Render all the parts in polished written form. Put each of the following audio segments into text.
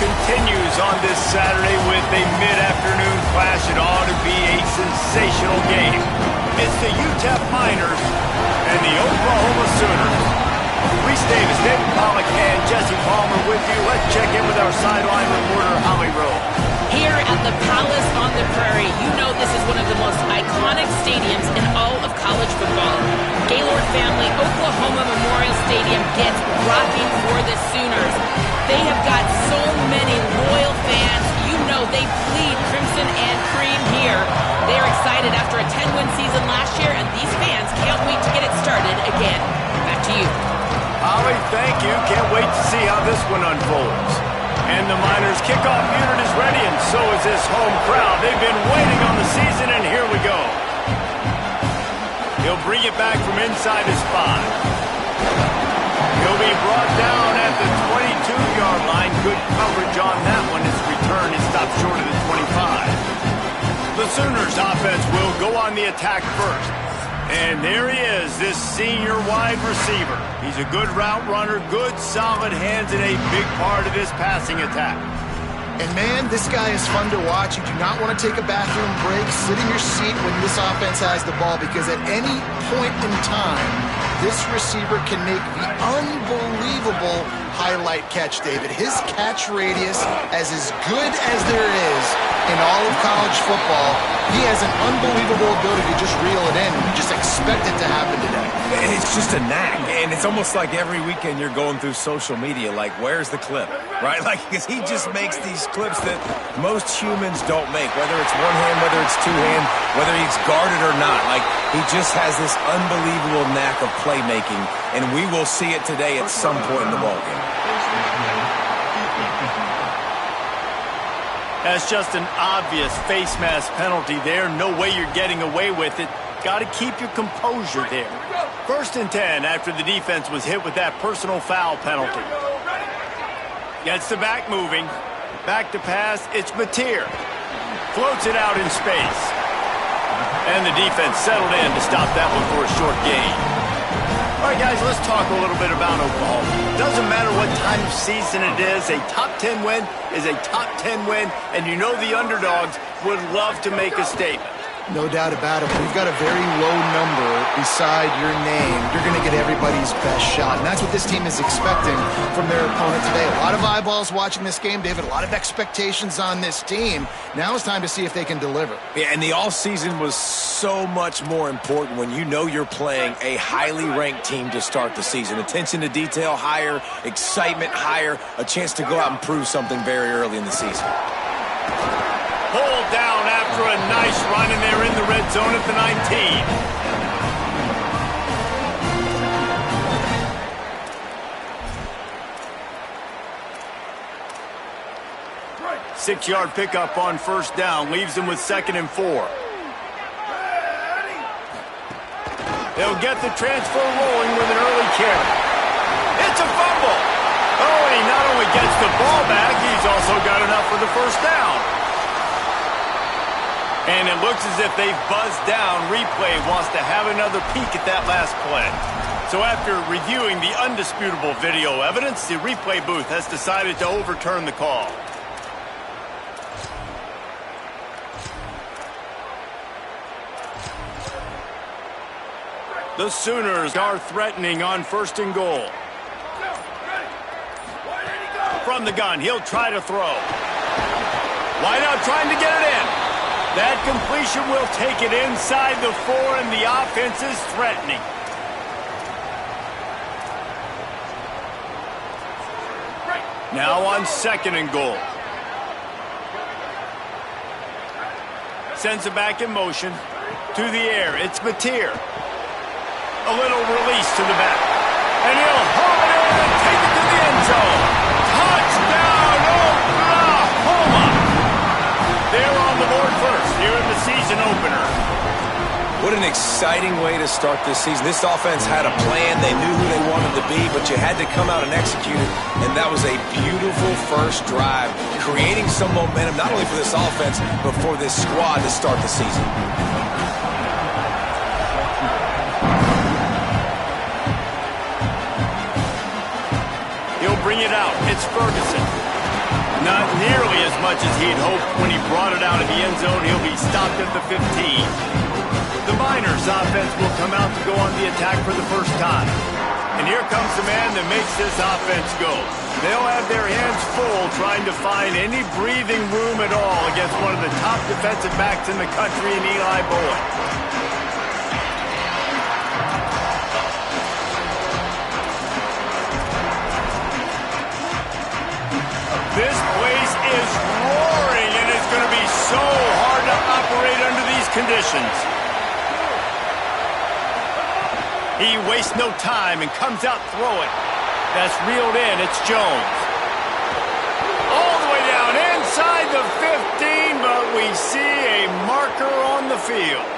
continues on this Saturday with a mid-afternoon clash. It ought to be a sensational game. It's the UTEP Miners and the Oklahoma Sooners. Reese Davis, David Pollack, and Jesse Palmer with you. Let's check in with our sideline reporter, Holly Rowe. Here at the Palace on the Prairie, you know this is one of the most iconic stadiums in all of college football. Gaylord family Oklahoma Memorial Stadium gets rocking for the Sooners. They have got so many loyal fans. You know they bleed crimson and cream here. They are excited after a 10-win season last year, and these fans can't wait to get it started again. Back to you. Holly, thank you. Can't wait to see how this one unfolds. And the Miners' kickoff unit is ready, and so is this home crowd. They've been waiting on the season, and here we go. He'll bring it back from inside his 5. He'll be brought down at the 22-yard line. Good coverage on that one. His return is stopped short of the 25. The Sooners' offense will go on the attack first. And there he is, this senior wide receiver. He's a good route runner, good solid hands, and a big part of this passing attack. And man, this guy is fun to watch. You do not want to take a bathroom break, sit in your seat when this offense has the ball, because at any point in time, this receiver can make the unbelievable highlight catch, David. His catch radius is as good as there is in all of college football. He has an unbelievable ability to just reel it in. You just expect it to happen today. It's just a knack, and it's almost like every weekend you're going through social media, like, where's the clip, right? Like, because he just makes these clips that most humans don't make, whether it's one hand, whether it's two hand, whether he's guarded or not. Like, he just has this unbelievable knack of playmaking, and we will see it today at some point in the ballgame. That's just an obvious face mask penalty there. No way you're getting away with it. Got to keep your composure there. 1st and 10 after the defense was hit with that personal foul penalty. Gets the back moving. Back to pass. It's Mateer. Floats it out in space. And the defense settled in to stop that one for a short gain. All right, guys, let's talk a little bit about Oklahoma. Doesn't matter what time of season it is, a top 10 win is a top 10 win, and you know the underdogs would love to make a statement. No doubt about it. When you've got a very low number beside your name, you're going to get everybody's best shot. And that's what this team is expecting from their opponent today. A lot of eyeballs watching this game, David. A lot of expectations on this team. Now it's time to see if they can deliver. Yeah, and the offseason was so much more important when you know you're playing a highly ranked team to start the season. Attention to detail higher, excitement higher, a chance to go out and prove something very early in the season. Pulled down after a nice run, and they're in the red zone at the 19. 6-yard pickup on 1st down, leaves them with 2nd and 4. They'll get the transfer rolling with an early carry. It's a fumble. Oh, and he not only gets the ball back, he's also got enough for the 1st down. And it looks as if they've buzzed down. Replay wants to have another peek at that last play. So after reviewing the undisputable video evidence, the replay booth has decided to overturn the call. The Sooners are threatening on 1st and goal. From the gun, he'll try to throw. Wideout trying to get it in. That completion will take it inside the 4, and the offense is threatening. Now on 2nd and goal. Sends it back in motion. To the air, it's Mateer. A little release to the back. And he'll haul it in and take it to the end zone. Touchdown, Oklahoma! They're on the board first here in the season opener. What an exciting way to start this season. This offense had a plan. They knew who they wanted to be, but you had to come out and execute it. And that was a beautiful first drive, creating some momentum, not only for this offense, but for this squad to start the season. He'll bring it out. It's Ferguson. Not nearly as much as he'd hoped when he brought it out of the end zone. He'll be stopped at the 15. The Miners offense will come out to go on the attack for the first time. And here comes the man that makes this offense go. They'll have their hands full trying to find any breathing room at all against one of the top defensive backs in the country in Eli Boyd. This place is roaring, and it's going to be so hard to operate under these conditions. He wastes no time and comes out throwing. That's reeled in. It's Jones. All the way down inside the 15, but we see a marker on the field.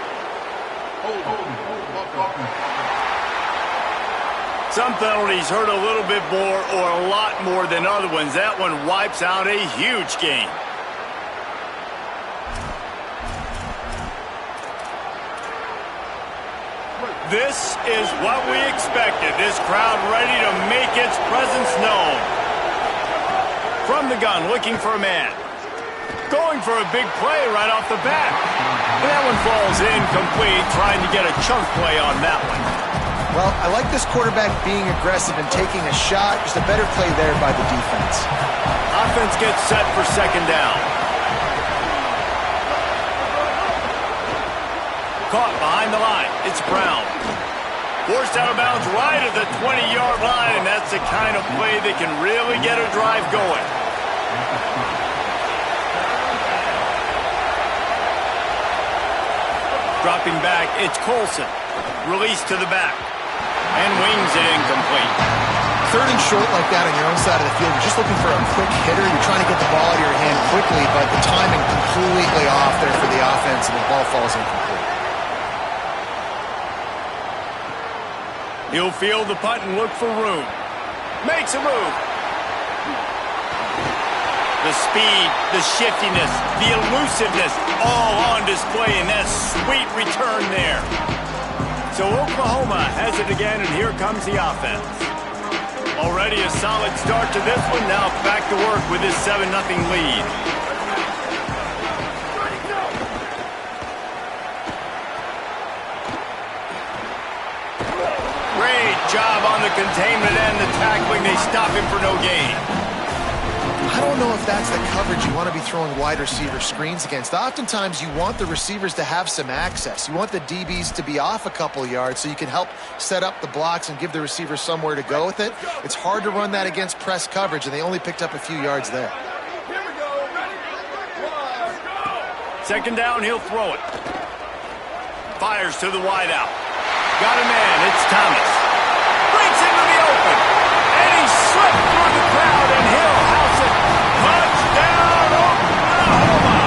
Some penalties hurt a little bit more or a lot more than other ones. That one wipes out a huge game. This is what we expected. This crowd ready to make its presence known. From the gun, looking for a man. Going for a big play right off the bat. And that one falls incomplete, trying to get a chunk play on that one. Well, I like this quarterback being aggressive and taking a shot. Just a better play there by the defense. Offense gets set for second down. Caught behind the line. It's Brown. Forced out of bounds right at the 20-yard line, and that's the kind of play that can really get a drive going. Dropping back, it's Colson. Released to the back. And wings it incomplete. Third and short like that on your own side of the field, you're just looking for a quick hitter. You're trying to get the ball out of your hand quickly, but the timing completely off there for the offense, and the ball falls incomplete. He'll field the punt and look for room. Makes a move. The speed, the shiftiness, the elusiveness, all on display in that sweet return there. So Oklahoma has it again, and here comes the offense. Already a solid start to this one. Now back to work with this 7-0 lead. Great job on the containment and the tackling. They stop him for no gain. I don't know if that's the coverage you want to be throwing wide receiver screens against. Oftentimes, you want the receivers to have some access. You want the DBs to be off a couple yards so you can help set up the blocks and give the receiver somewhere to go with it. It's hard to run that against press coverage, and they only picked up a few yards there. Second down, he'll throw it. Fires to the wideout. Got a man, it's Thomas. Breaks into the open. And he slipped through the crowd, and he'll house it. Touchdown, Oklahoma!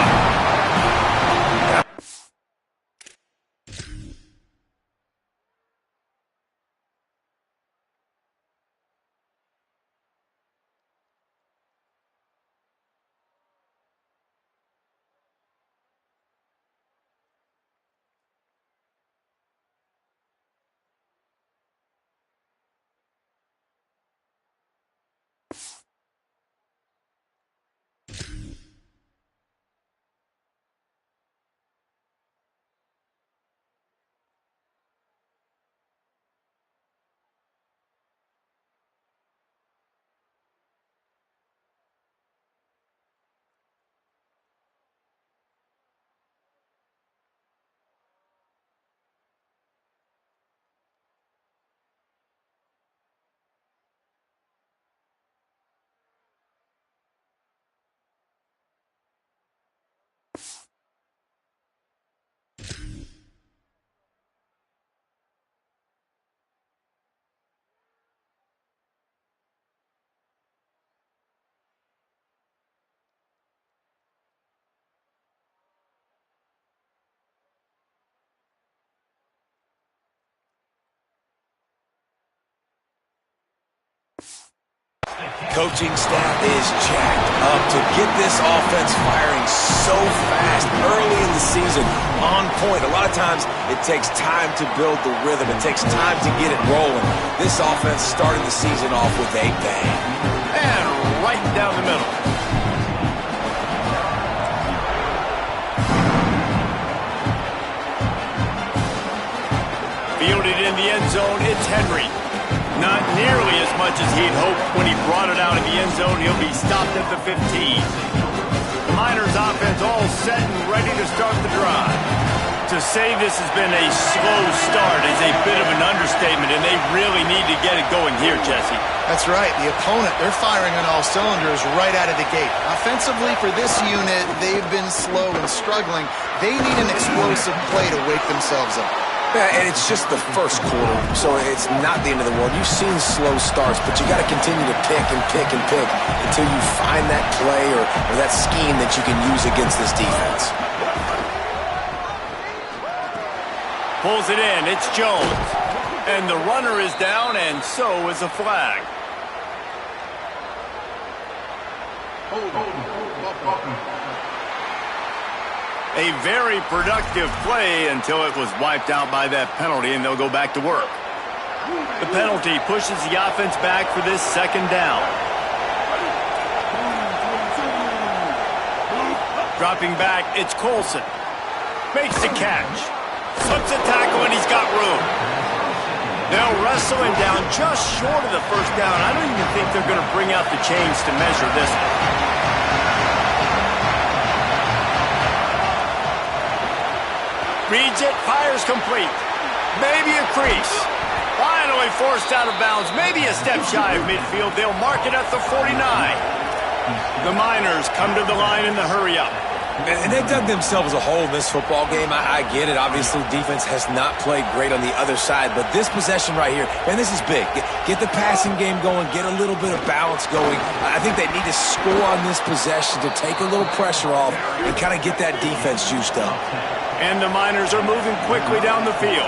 Coaching staff is jacked up to get this offense firing so fast early in the season, on point. A lot of times it takes time to build the rhythm. It takes time to get it rolling. This offense started the season off with a bang. And right down the middle. Fielded in the end zone, it's Henry. Not nearly as much as he'd hoped when he brought it out in the end zone. He'll be stopped at the 15. The Miners offense all set and ready to start the drive. To say this has been a slow start is a bit of an understatement, and they really need to get it going here, Jesse. That's right. The opponent, they're firing on all cylinders right out of the gate. Offensively, for this unit, they've been slow and struggling. They need an explosive play to wake themselves up. Yeah, and it's just the first quarter, so it's not the end of the world. You've seen slow starts, but you got to continue to pick and pick and pick until you find that play or that scheme that you can use against this defense. Pulls it in, it's Jones. And the runner is down, and so is a flag. A very productive play until it was wiped out by that penalty, and they'll go back to work. The penalty pushes the offense back for this second down. Dropping back, it's Colson. Makes the catch. Slips a tackle, and he's got room. They'll wrestle him down just short of the first down. I don't even think they're going to bring out the chains to measure this one. Reads it, fires complete. Maybe a crease. Finally forced out of bounds. Maybe a step shy of midfield. They'll mark it at the 49. The Miners come to the line in the hurry-up. And they dug themselves a hole in this football game. I get it. Obviously, defense has not played great on the other side. But this possession right here, man, this is big. Get the passing game going. Get a little bit of balance going. I think they need to score on this possession to take a little pressure off and kind of get that defense juiced up. And the Miners are moving quickly down the field.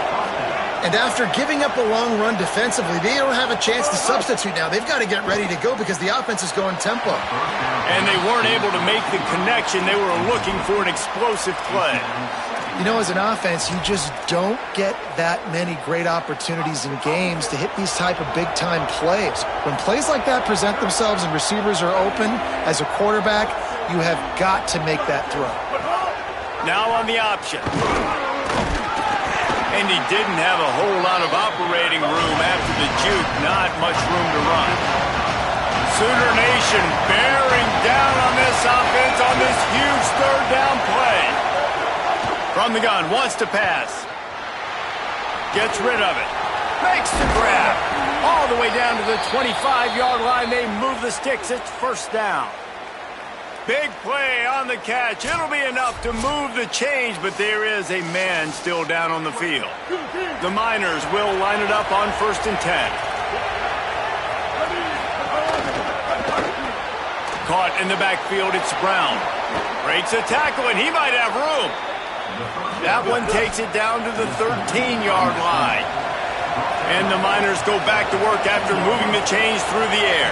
And after giving up a long run defensively, they don't have a chance to substitute now. They've got to get ready to go because the offense is going tempo. And they weren't able to make the connection. They were looking for an explosive play. You know, as an offense, you just don't get that many great opportunities in games to hit these type of big-time plays. When plays like that present themselves and receivers are open, as a quarterback, you have got to make that throw. Now on the option. And he didn't have a whole lot of operating room after the juke. Not much room to run. Sooner Nation bearing down on this offense on this huge third down play. From the gun, wants to pass. Gets rid of it. Makes the grab. All the way down to the 25-yard line. They move the sticks. It's first down. Big play on the catch. It'll be enough to move the chains, but there is a man still down on the field. The Miners will line it up on 1st and 10. Caught in the backfield, it's Brown. Breaks a tackle, and he might have room. That one takes it down to the 13-yard line. And the Miners go back to work after moving the chains through the air.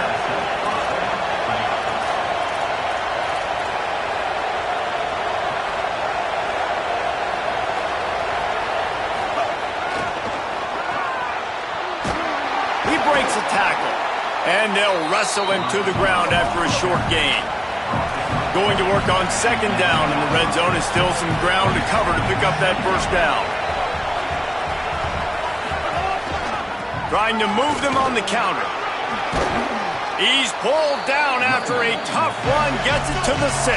Breaks a tackle, and they'll wrestle him to the ground after a short gain. Going to work on 2nd down in the red zone is still some ground to cover to pick up that first down. Trying to move them on the counter. He's pulled down after a tough run, gets it to the 6.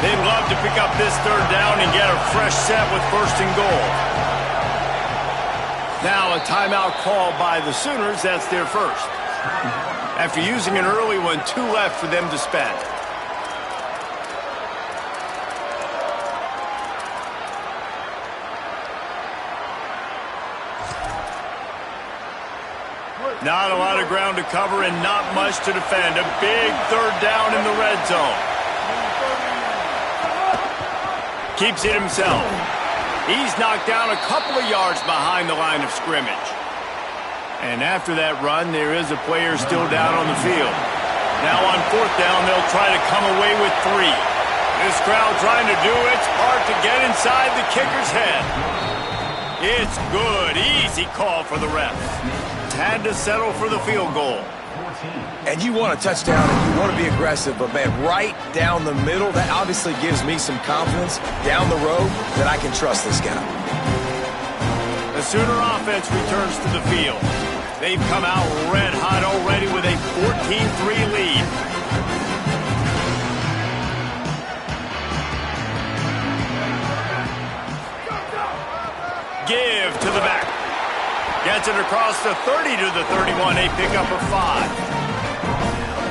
They'd love to pick up this 3rd down and get a fresh set with 1st and goal. Now a timeout call by the Sooners. That's their first. After using an early one, 2 left for them to spend. Not a lot of ground to cover and not much to defend. A big 3rd down in the red zone. Keeps it himself. He's knocked down a couple of yards behind the line of scrimmage. And after that run, there is a player still down on the field. Now on 4th down, they'll try to come away with 3. This crowd trying to do its part to get inside the kicker's head. It's good. Easy call for the refs. Had to settle for the field goal. And you want a touchdown and you want to be aggressive, but man, right down the middle, that obviously gives me some confidence down the road that I can trust this guy. The Sooner offense returns to the field. They've come out red hot already with a 14-3 lead. Give to the back. Gets it across the 30 to the 31, a pickup of 5.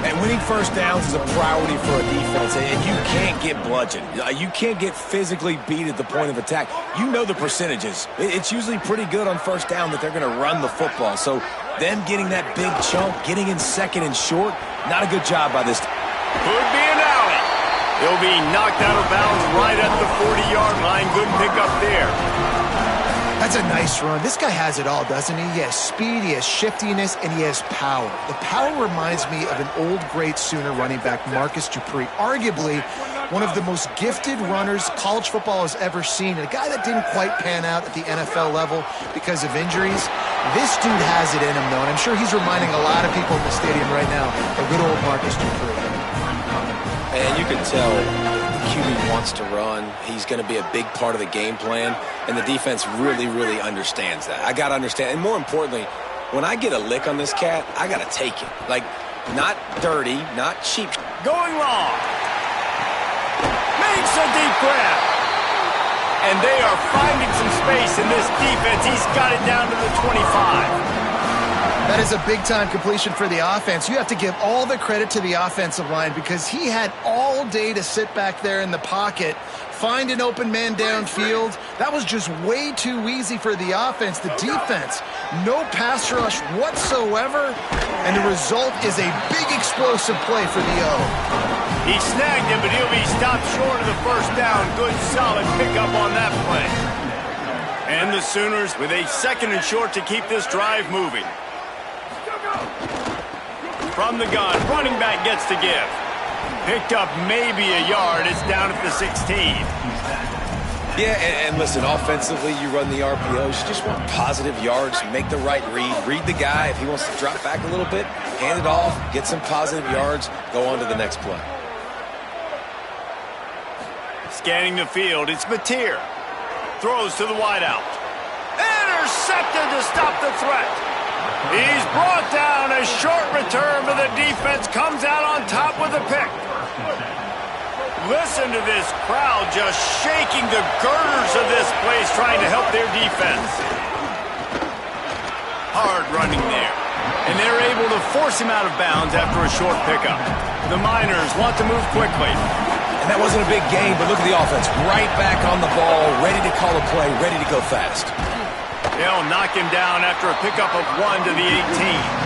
And winning first downs is a priority for a defense, and you can't get bludgeoned. You can't get physically beat at the point of attack. You know the percentages. It's usually pretty good on first down that they're going to run the football. So them getting that big chunk, getting in second and short, not a good job by this team. Could be an alley. He'll be knocked out of bounds right at the 40-yard line. Good pickup there. That's a nice run. This guy has it all, doesn't he? He has speed, he has shiftiness, and he has power. The power reminds me of an old, great Sooner running back, Marcus Dupree, arguably one of the most gifted runners college football has ever seen, and a guy that didn't quite pan out at the NFL level because of injuries. This dude has it in him, though, and I'm sure he's reminding a lot of people in the stadium right now of good old Marcus Dupree. And you can tell the QB wants to run. He's going to be a big part of the game plan, and the defense really, really understands that. I got to understand, and more importantly, when I get a lick on this cat, I got to take it. Like, not dirty, not cheap. Going long. Makes a deep grab. And they are finding some space in this defense. He's got it down to the 25. That is a big-time completion for the offense. You have to give all the credit to the offensive line because he had all day to sit back there in the pocket, find an open man downfield. That was just way too easy for the offense. The defense, no pass rush whatsoever, and the result is a big explosive play for the O. He snagged him, but he'll be stopped short of the first down. Good, solid pickup on that play. And the Sooners with a second and short to keep this drive moving. From the gun, running back gets to give. Picked up maybe a yard. It's down at the 16. Yeah, and listen, offensively, you run the RPOs. You just want positive yards, make the right read the guy. If he wants to drop back a little bit, hand it off, get some positive yards, go on to the next play. Scanning the field, it's Mateer. Throws to the wideout. Intercepted to stop the threat. He's brought down. A short return, but the defense comes out on top with a pick. Listen to this crowd just shaking the girders of this place, trying to help their defense. Hard running there. And they're able to force him out of bounds after a short pickup. The Miners want to move quickly. And that wasn't a big gain, but look at the offense. Right back on the ball, ready to call a play, ready to go fast. They'll knock him down after a pickup of 1 to the 18.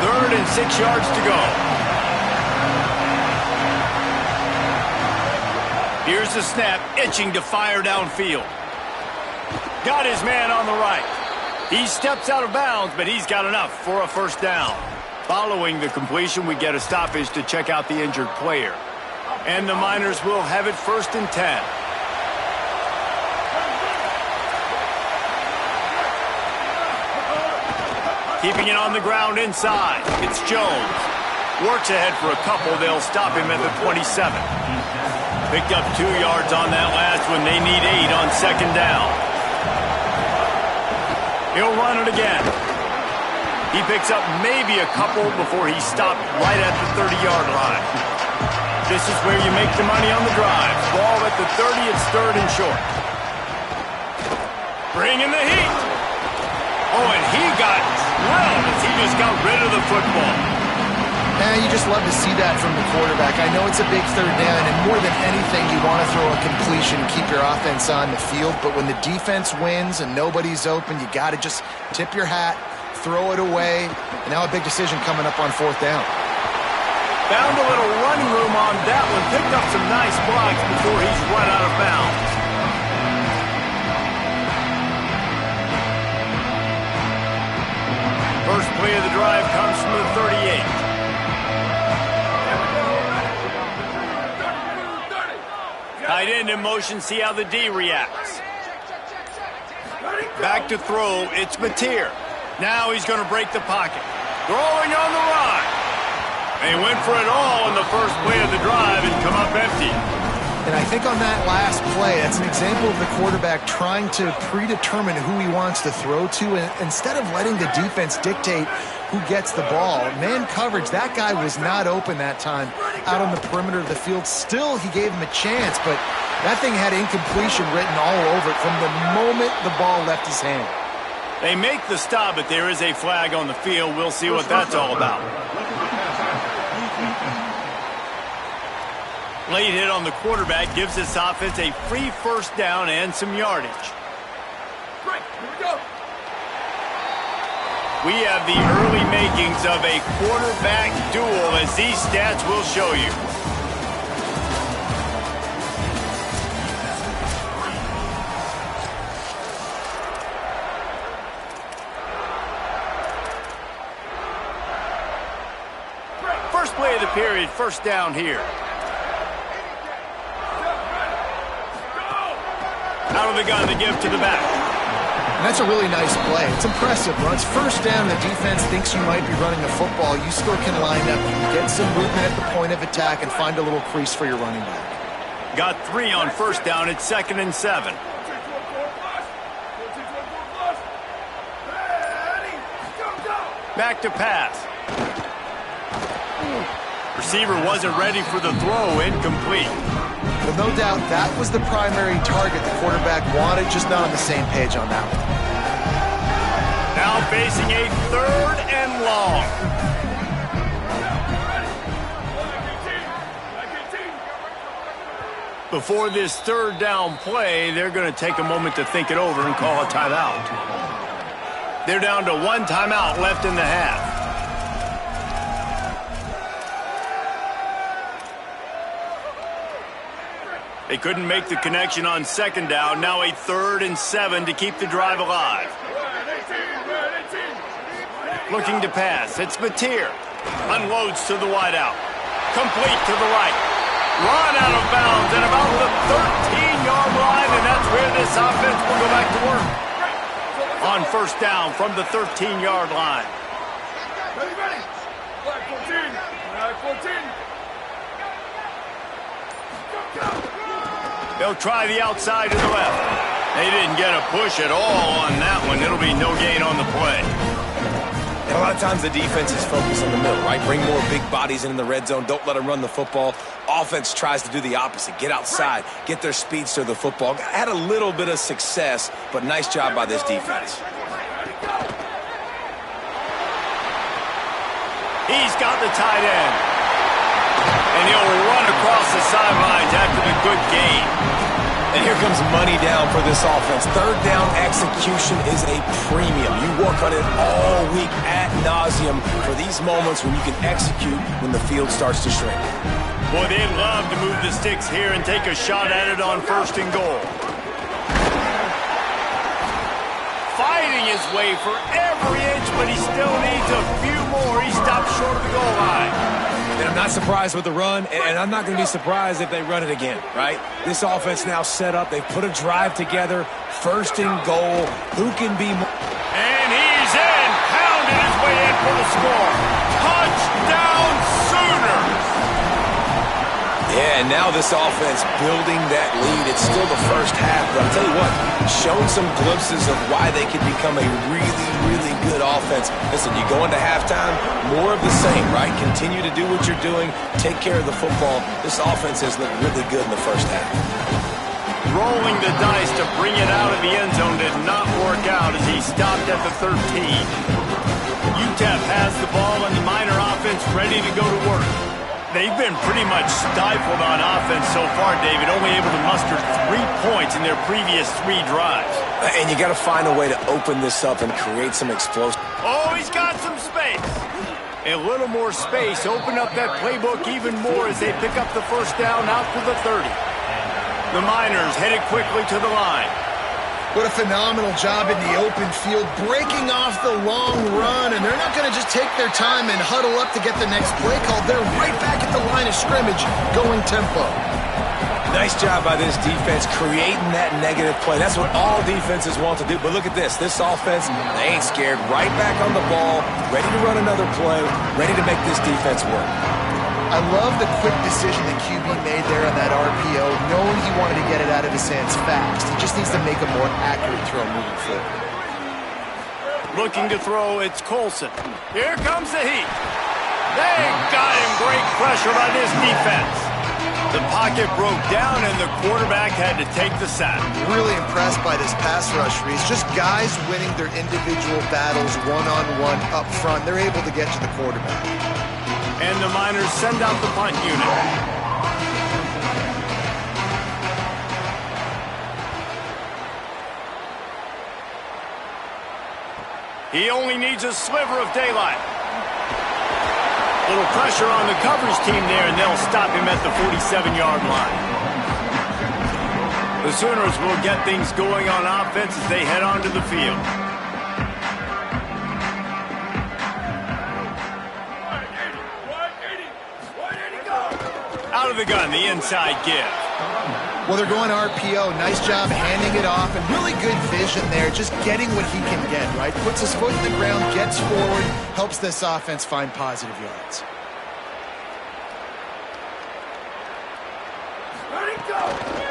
3rd and 6 yards to go. Here's the snap, itching to fire downfield. Got his man on the right. He steps out of bounds, but he's got enough for a first down. Following the completion, we get a stoppage to check out the injured player. And the Miners will have it 1st and 10. Keeping it on the ground inside. It's Jones. Works ahead for a couple. They'll stop him at the 27. Picked up 2 yards on that last one. They need 8 on 2nd down. He'll run it again. He picks up maybe a couple before he's stopped right at the 30-yard line. This is where you make the money on the drive. Ball at the 30. It's 3rd and short. Bringing the heat. Oh, and he got drilled as he just got rid of the football. You just love to see that from the quarterback. I know it's a big 3rd down, and more than anything, you want to throw a completion and keep your offense on the field. But when the defense wins and nobody's open, you got to just tip your hat, throw it away. And now a big decision coming up on 4th down. Found a little running room on that one. Picked up some nice blocks before he's run out of bounds. First play of the drive comes from the 38. Tight end in motion, see how the D reacts. Back to throw, it's Mateer. Now he's going to break the pocket. Throwing on the run. They went for it all in the first play of the drive and come up empty. And I think on that last play, that's an example of the quarterback trying to predetermine who he wants to throw to, and instead of letting the defense dictate who gets the ball. Man coverage, that guy was not open that time out on the perimeter of the field. Still, he gave him a chance, but that thing had incompletion written all over it from the moment the ball left his hand. They make the stop, but there is a flag on the field. We'll see what that's all about. Late hit on the quarterback gives this offense a free first down and some yardage. Great, here we go. We have the early makings of a quarterback duel, as these stats will show you. First play of the period, first down here. Out of the gun to give to the back. And that's a really nice play. It's impressive. When it's first down, the defense thinks you might be running the football. You still can line up, you can get some movement at the point of attack, and find a little crease for your running back. Got 3 on first down. It's 2nd and 7. Back to pass. Receiver wasn't ready for the throw. Incomplete. Well, no doubt that was the primary target the quarterback wanted, just not on the same page on that one. Now facing a 3rd and long. Before this 3rd down play, they're going to take a moment to think it over and call a timeout. They're down to 1 timeout left in the half. They couldn't make the connection on 2nd down. Now a 3rd and 7 to keep the drive alive. Looking to pass. It's Mateer. Unloads to the wideout. Complete to the right. Run out of bounds at about the 13-yard line, and that's where this offense will go back to work. On first down from the 13-yard line. Ready. Flag 14. They'll try the outside to the left. They didn't get a push at all on that one. It'll be no gain on the play. And a lot of times the defense is focused on the middle, right? Bring more big bodies in the red zone. Don't let them run the football. Offense tries to do the opposite. Get outside. Get their speeds to the football. Had a little bit of success, but nice job by this defense. He's got the tight end. And he'll run across the sidelines after the good gain. And here comes money down for this offense. 3rd down execution is a premium. You work on it all week ad nauseum for these moments when you can execute when the field starts to shrink. Boy, they'd love to move the sticks here and take a shot at it on 1st and goal. Fighting his way for every inch, but he still needs a few more. He stopped short of the goal line. And I'm not surprised with the run, and I'm not going to be surprised if they run it again, right? This offense now set up. They've put a drive together. 1st and goal. Who can be more? And he's in. Pounded his way in for the score. Touchdown Sooners. Yeah, and now this offense building that lead. It's still the first half, but I'll tell you what, showing some glimpses of why they can become a really, really good offense. Listen, you go into halftime, more of the same, right? Continue to do what you're doing, take care of the football. This offense has looked really good in the first half. Rolling the dice to bring it out of the end zone did not work out as he stopped at the 13. UTEP has the ball and the Miner offense ready to go to work. They've been pretty much stifled on offense so far, David, only able to muster 3 points in their previous 3 drives. And you got to find a way to open this up and create some explosion. Oh, he's got some space. A little more space. Open up that playbook even more as they pick up the first down out to the 30. The Miners headed quickly to the line. What a phenomenal job in the open field, breaking off the long run, and they're not going to just take their time and huddle up to get the next play called. They're right back at the line of scrimmage, going tempo. Nice job by this defense creating that negative play. That's what all defenses want to do. But look at this. This offense, they ain't scared. Right back on the ball, ready to run another play, ready to make this defense work. I love the quick decision that QB made there on that RPO, knowing he wanted to get it out of his hands fast. He just needs to make a more accurate throw moving forward. Looking to throw, it's Colson. Here comes the heat. They got him. Great pressure by this defense. The pocket broke down, and the quarterback had to take the sack. Really impressed by this pass rush, Reese. Just guys winning their individual battles one-on-one up front. They're able to get to the quarterback. And the Miners send out the punt unit. He only needs a sliver of daylight. Little pressure on the coverage team there, and they'll stop him at the 47-yard line. The Sooners will get things going on offense as they head onto the field. Out of the gun, the inside give. Well, they're going RPO. Nice job handing it off, and really good vision there, just getting what he can get, right? Puts his foot in the ground, gets forward, helps this offense find positive yards.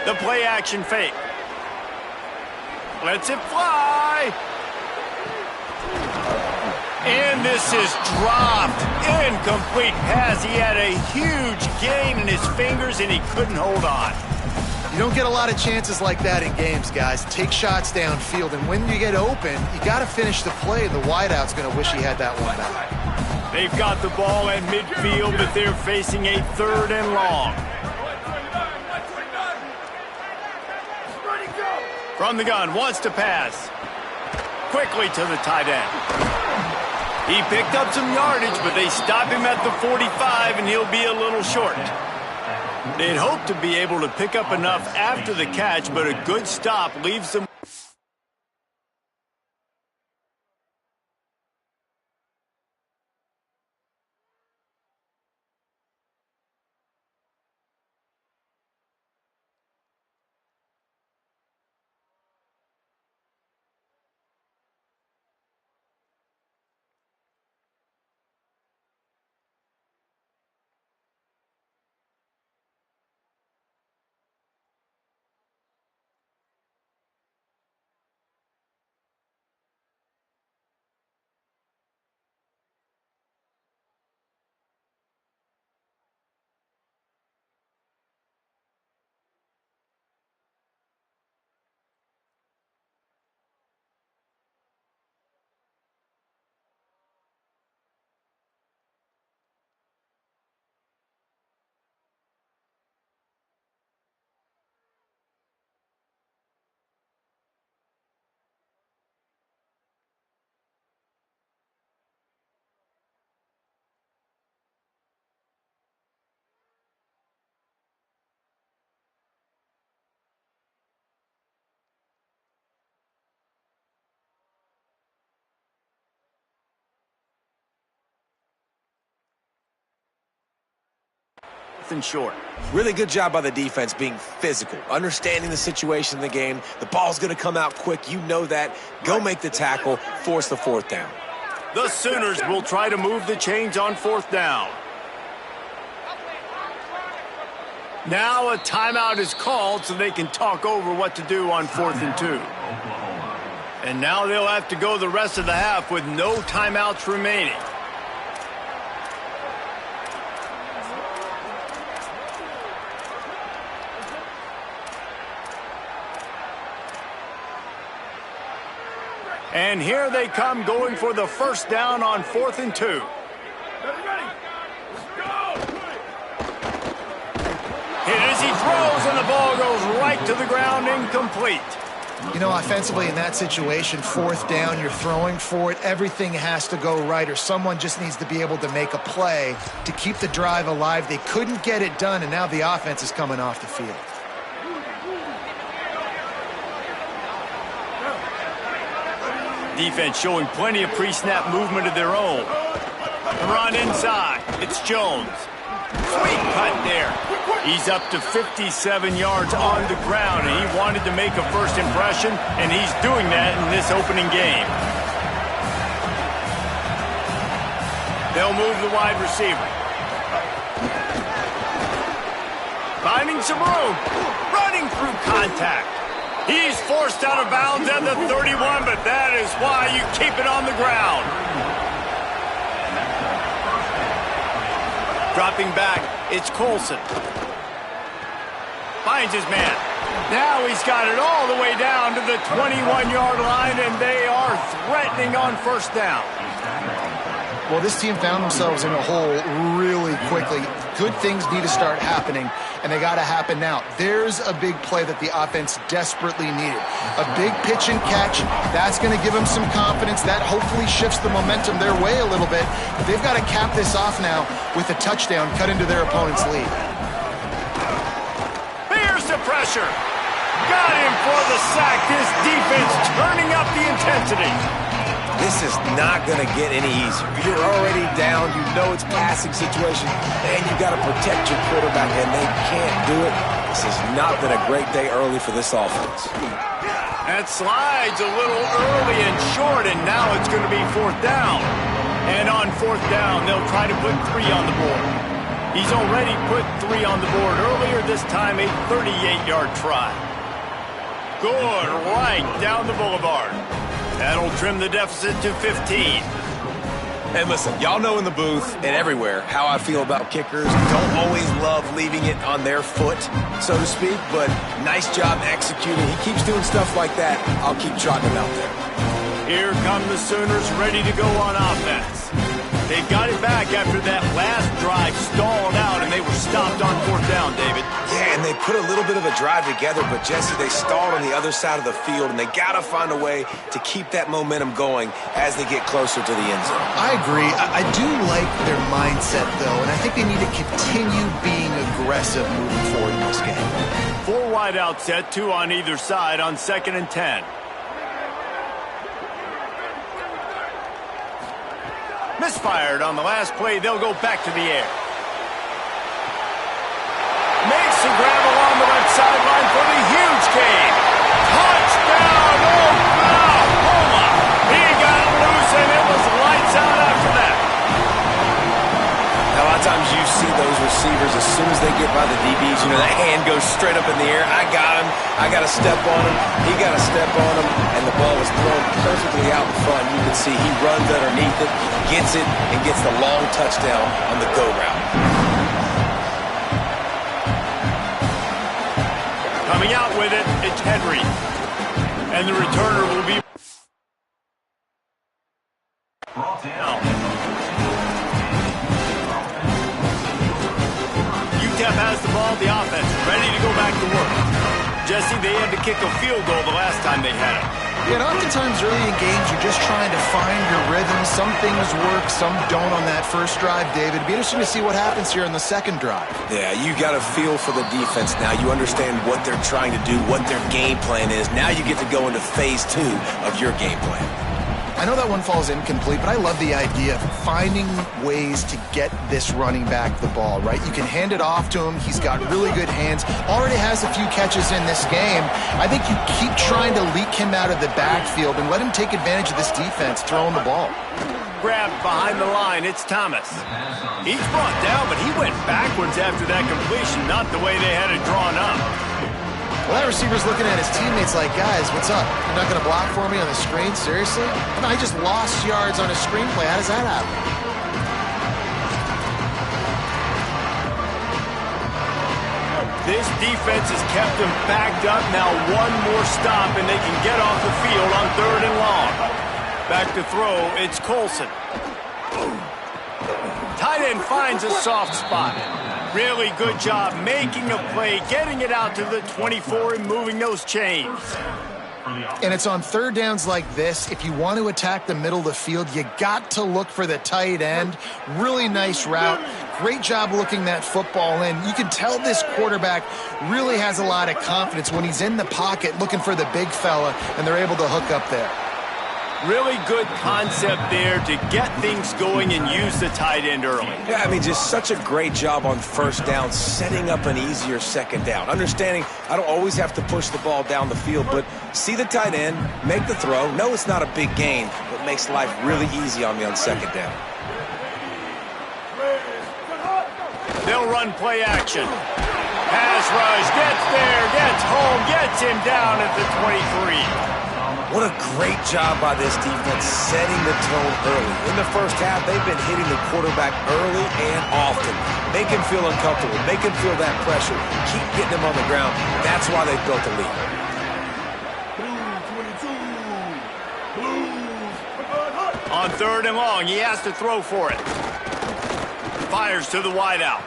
The play action fake. Lets it fly. And this is dropped. Incomplete pass. He had a huge gain in his fingers, and he couldn't hold on. You don't get a lot of chances like that in games, guys. Take shots downfield, and when you get open, you got to finish the play. The wideout's going to wish he had that one back. They've got the ball at midfield, but they're facing a 3rd and long. From the gun, wants to pass. Quickly to the tight end. He picked up some yardage, but they stop him at the 45, and he'll be a little short. They'd hope to be able to pick up enough after the catch, but a good stop leaves them. Short. Really good job by the defense being physical, understanding the situation in the game. The ball's going to come out quick. You know that. Go make the tackle, force the 4th down. The Sooners will try to move the chains on 4th down. Now a timeout is called so they can talk over what to do on 4th and 2. And now they'll have to go the rest of the half with no timeouts remaining. And here they come going for the 1st down on 4th and 2. Hit as he throws, and the ball goes right to the ground, incomplete. You know, offensively in that situation, 4th down, you're throwing for it. Everything has to go right, or someone just needs to be able to make a play to keep the drive alive. They couldn't get it done, and now the offense is coming off the field. Defense showing plenty of pre-snap movement of their own. The run inside. It's Jones. Sweet cut there. He's up to 57 yards on the ground, and he wanted to make a first impression, and he's doing that in this opening game. They'll move the wide receiver. Finding some room. Running through contact. He's forced out of bounds at the 31, but that is why you keep it on the ground. Dropping back, it's Colson. Finds his man. Now he's got it all the way down to the 21-yard line, and they are threatening on first down. Well, this team found themselves in a hole really quickly. Good things need to start happening, and they got to happen now. There's a big play that the offense desperately needed. A big pitch and catch. That's going to give them some confidence. That hopefully shifts the momentum their way a little bit. But they've got to cap this off now with a touchdown cut into their opponent's lead. Here's the pressure. Got him for the sack. This defense turning up the intensity. This is not going to get any easier. You're already down. You know it's passing situation, and you got to protect your quarterback, and they can't do it. This has not been a great day early for this offense. That slides a little early and short, and now it's going to be fourth down. And on fourth down, they'll try to put 3 on the board. He's already put 3 on the board earlier, this time a 38-yard try. Good right down the boulevard. That'll trim the deficit to 15. And listen, y'all know in the booth and everywhere how I feel about kickers. Don't always love leaving it on their foot, so to speak, but nice job executing. He keeps doing stuff like that. I'll keep trotting him out there. Here come the Sooners ready to go on offense. They got it back after that last drive stalled out, and they were stopped on fourth down, David. Yeah, and they put a little bit of a drive together, but Jesse, they stalled on the other side of the field, and they got to find a way to keep that momentum going as they get closer to the end zone. I agree. I do like their mindset, though, and I think they need to continue being aggressive moving forward in this game. 4 wide out set, 2 on either side on 2nd and 10. Misfired on the last play. They'll go back to the air. Makes the grab along the left sideline for the huge gain. Touchdown, Oklahoma! He got loose, and it was lights out after that. Now, a lot of times you see those receivers, as soon as they get by the DBs, you know, that hand goes straight up in the air. I got him. I got to step on him. He got to step on him, and the ball was thrown perfectly out in front. You can see he runs underneath it, gets it, and gets the long touchdown on the go route. Coming out with it, it's Henry. And the returner will be... UTEP has the ball, the offense ready to go back to work. Jesse, they had to kick a field goal the last time they had it. Yeah, and oftentimes early in games, you're just trying to find your rhythm. Some things work, some don't on that first drive, David. It'd be interesting to see what happens here on the second drive. Yeah, you got a feel for the defense now. You understand what they're trying to do, what their game plan is. Now you get to go into phase 2 of your game plan. I know that one falls incomplete, but I love the idea of finding ways to get this running back the ball, right? You can hand it off to him. He's got really good hands. Already has a few catches in this game. I think you keep trying to leak him out of the backfield and let him take advantage of this defense throwing the ball. Grabbed behind the line, it's Thomas. He's brought down, but he went backwards after that completion, not the way they had it drawn up. Well, that receiver's looking at his teammates like, guys, what's up? You're not going to block for me on the screen? Seriously? No, I just lost yards on a screenplay. How does that happen? This defense has kept them backed up. Now one more stop, and they can get off the field on 3rd and long. Back to throw, it's Colson. Tight end finds a soft spot. Really good job making a play, getting it out to the 24 and moving those chains. And it's on 3rd downs like this. If you want to attack the middle of the field, you got to look for the tight end. Really nice route. Great job looking that football in. You can tell this quarterback really has a lot of confidence when he's in the pocket looking for the big fella, and they're able to hook up there. Really good concept there to get things going and use the tight end early. Yeah, I mean, just such a great job on first down, setting up an easier second down. Understanding I don't always have to push the ball down the field, but see the tight end, make the throw. No, it's not a big gain, but makes life really easy on me on second down. They'll run play action. Pass rush, gets there, gets home, gets him down at the 23. What a great job by this defense setting the tone early. In the first half, they've been hitting the quarterback early and often. Make him feel uncomfortable. Make him feel that pressure. Keep getting him on the ground. That's why they've built a lead. On 3rd and long, he has to throw for it. Fires to the wideout.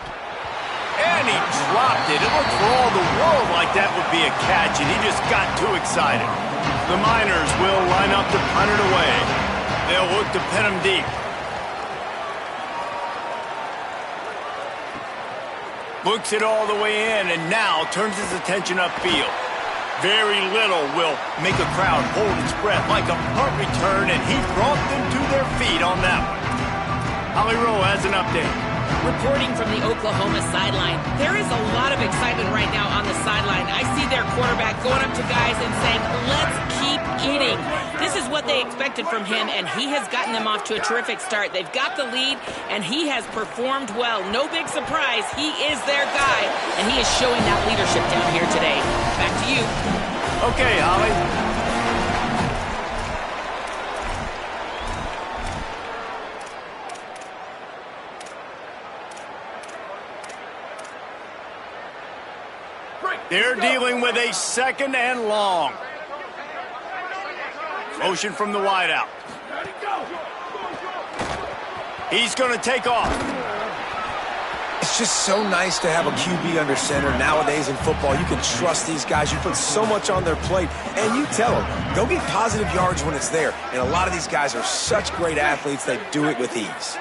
And he dropped it. It looked for all the world like that would be a catch, and he just got too excited. The Miners will line up to punt it away. They'll look to pin him deep. Looks it all the way in, and now turns his attention upfield. Very little will make a crowd hold its breath like a punt return, and he brought them to their feet on that one. Holly Rowe has an update. Reporting from the Oklahoma sideline, there is a lot of excitement right now on the sideline. I see their quarterback going up to guys and saying, let's keep eating. This is what they expected from him, and he has gotten them off to a terrific start. They've got the lead, and he has performed well. No big surprise. He is their guy, and he is showing that leadership down here today. Back to you. Okay, Holly. They're dealing with a 2nd and long. Motion from the wideout. He's going to take off. It's just so nice to have a QB under center. Nowadays in football, you can trust these guys. You put so much on their plate, and you tell them, go get positive yards when it's there. And a lot of these guys are such great athletes, they do it with ease.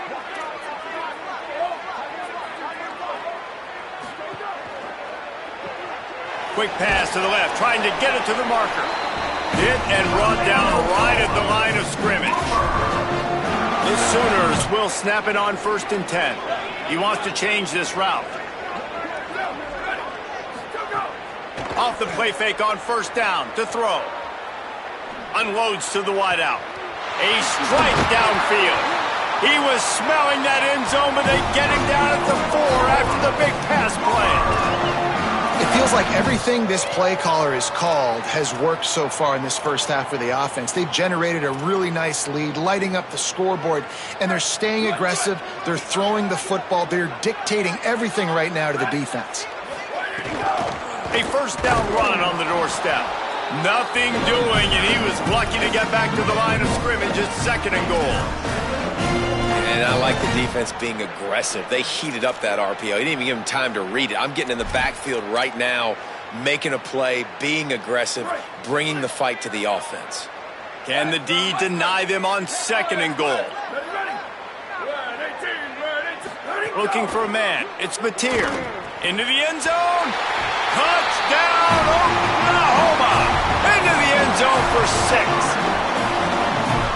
Quick pass to the left, trying to get it to the marker. Hit and brought down right at the line of scrimmage. The Sooners will snap it on 1st and 10. He wants to change this route. Off the play fake on 1st down to throw. Unloads to the wideout. A strike downfield. He was smelling that end zone, but they get him down at the 4 after the big pass play. It feels like everything this play caller has called has worked so far in this first half for the offense. They've generated a really nice lead, lighting up the scoreboard, and they're staying aggressive. They're throwing the football. They're dictating everything right now to the defense. A 1st down run on the doorstep. Nothing doing, and he was lucky to get back to the line of scrimmage at 2nd and goal. And I like the defense being aggressive. They heated up that RPO. He didn't even give him time to read it. I'm getting in the backfield right now, making a play, being aggressive, bringing the fight to the offense. Can the D deny them on 2nd and goal? Looking for a man. It's Mateer. Into the end zone. Touchdown, Oklahoma! Into the end zone for 6.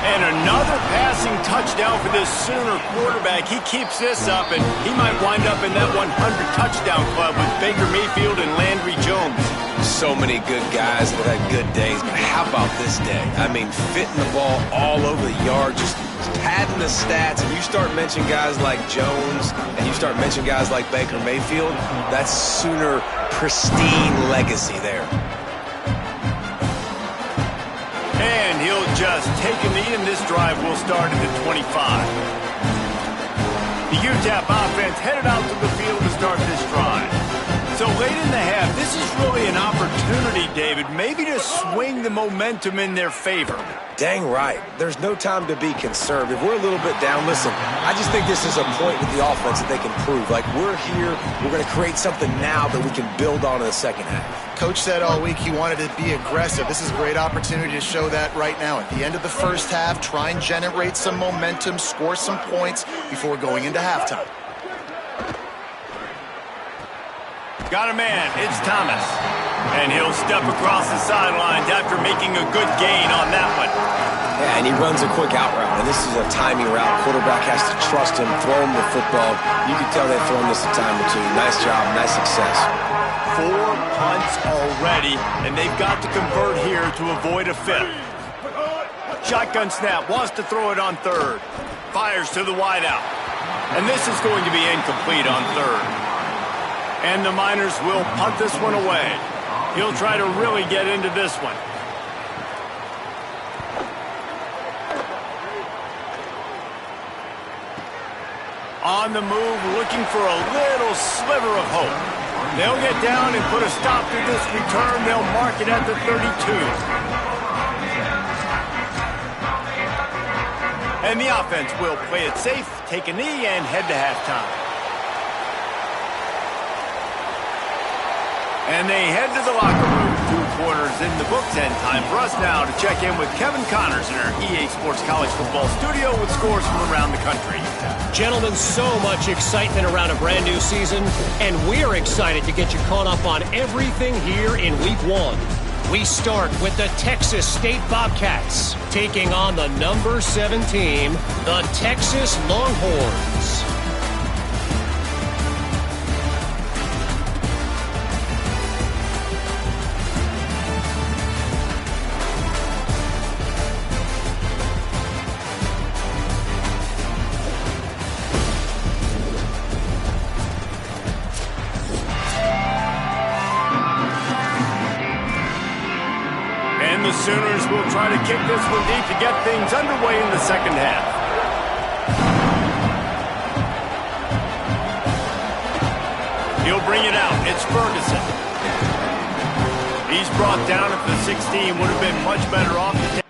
And another passing touchdown for this Sooner quarterback. He keeps this up, and he might wind up in that 100-touchdown club with Baker Mayfield and Landry Jones. So many good guys that had good days, but how about this day? I mean, fitting the ball all over the yard, just padding the stats. And you start mentioning guys like Jones, and you start mentioning guys like Baker Mayfield, that's Sooner pristine legacy there. And he'll just take a knee, and this drive will start at the 25. The UTEP offense headed out to the field to start this drive. So late in the half, this is really an opportunity, David, maybe to swing the momentum in their favor. Dang right. There's no time to be conservative. We're a little bit down. Listen, I just think this is a point with the offense that they can prove. Like, we're here, we're going to create something now that we can build on in the second half. Coach said all week he wanted to be aggressive. This is a great opportunity to show that right now. At the end of the first half, try and generate some momentum, score some points before going into halftime. Got a man, it's Thomas. And he'll step across the sidelines after making a good gain on that one. Yeah, and he runs a quick out route, and this is a timing route. Quarterback has to trust him, throw him the football. You can tell they've thrown this a time or two. Nice job, nice success. 4 punts already, and they've got to convert here to avoid a 5th. Shotgun snap, wants to throw it on 3rd. Fires to the wideout. And this is going to be incomplete on 3rd. And the Miners will punt this one away. He'll try to really get into this one. On the move, looking for a little sliver of hope. They'll get down and put a stop to this return. They'll mark it at the 32. And the offense will play it safe, take a knee, and head to halftime. And they head to the locker room. 2 quarters in the books, and time for us now to check in with Kevin Connors in our EA Sports College Football studio with scores from around the country. Gentlemen, so much excitement around a brand new season, and we're excited to get you caught up on everything here in Week 1. We start with the Texas State Bobcats taking on the number 7 team, the Texas Longhorns. The Sooners will try to kick this one deep to get things underway in the second half. He'll bring it out. It's Ferguson. He's brought down at the 16. Would have been much better off to take.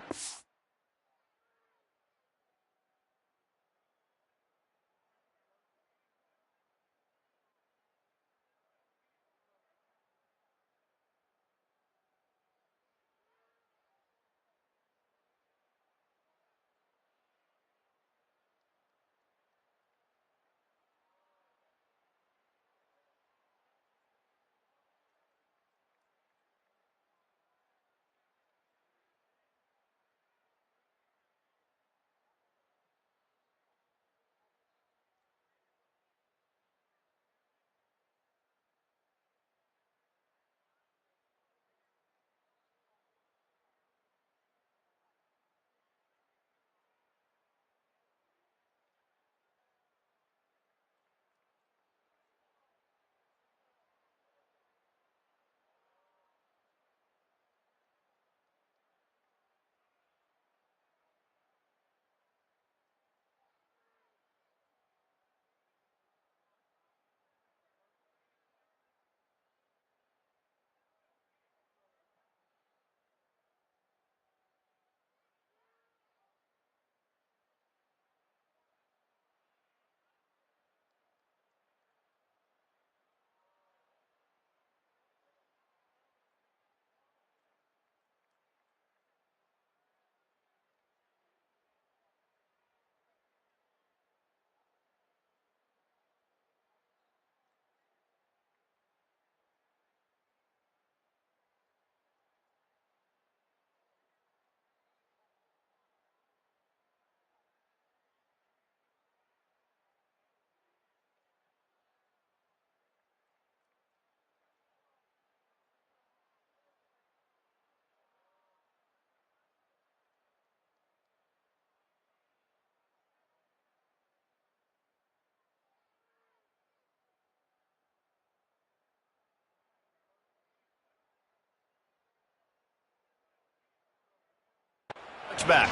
Back.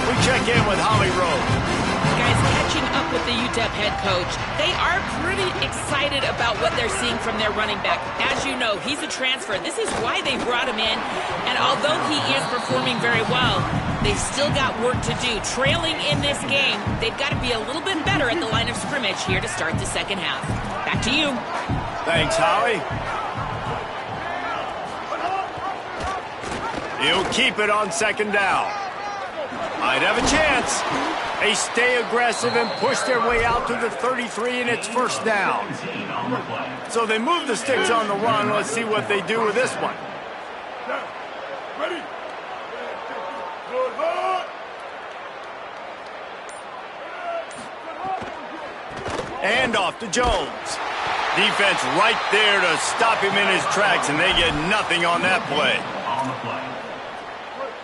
We check in with Holly Rowe. Guys, catching up with the UTEP head coach, they are pretty excited about what they're seeing from their running back. As you know, he's a transfer. This is why they brought him in. And although he is performing very well, they've still got work to do. Trailing in this game, they've got to be a little bit better at the line of scrimmage here to start the second half. Back to you. Thanks, Holly. He'll keep it on second down. Might have a chance. They stay aggressive and push their way out to the 33, and it's first down. So they move the sticks on the run. Let's see what they do with this one. Ready? And off to Jones. Defense right there to stop him in his tracks, and they get nothing on that play.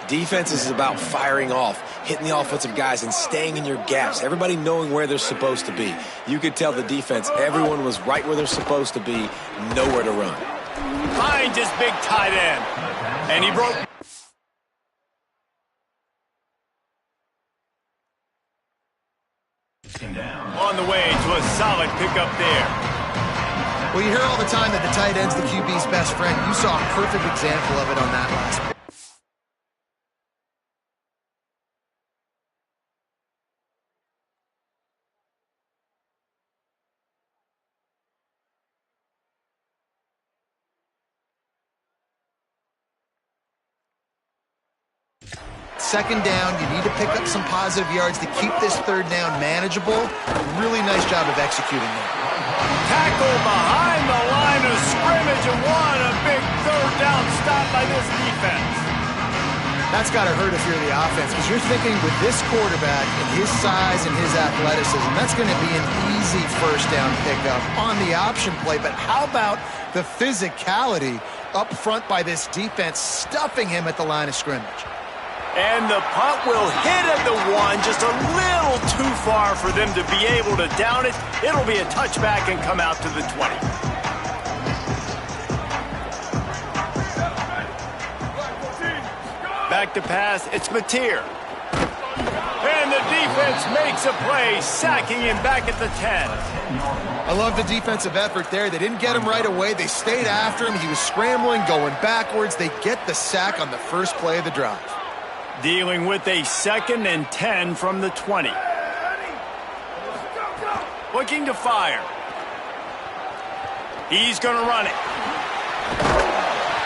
Defense is about firing off, hitting the offensive guys, and staying in your gaps. Everybody knowing where they're supposed to be. You could tell the defense, everyone was right where they're supposed to be, nowhere to run. Finds his big tight end. And he broke. On the way to a solid pickup there. Well, you hear all the time that the tight end's the QB's best friend. You saw a perfect example of it on that last pick. Second down, you need to pick up some positive yards to keep this third down manageable. Really nice job of executing there. Tackle behind the line of scrimmage, and what a big third down stop by this defense. That's got to hurt if you're the offense, because you're thinking with this quarterback and his size and his athleticism, that's going to be an easy first down pickup on the option play. But how about the physicality up front by this defense, stuffing him at the line of scrimmage? And the punt will hit at the 1, just a little too far for them to be able to down it. It'll be a touchback and come out to the 20. Back to pass, it's Mateer. And the defense makes a play, sacking him back at the 10. I love the defensive effort there. They didn't get him right away. They stayed after him. He was scrambling, going backwards. They get the sack on the first play of the drive. Dealing with a 2nd and 10 from the 20. Looking to fire. He's going to run it.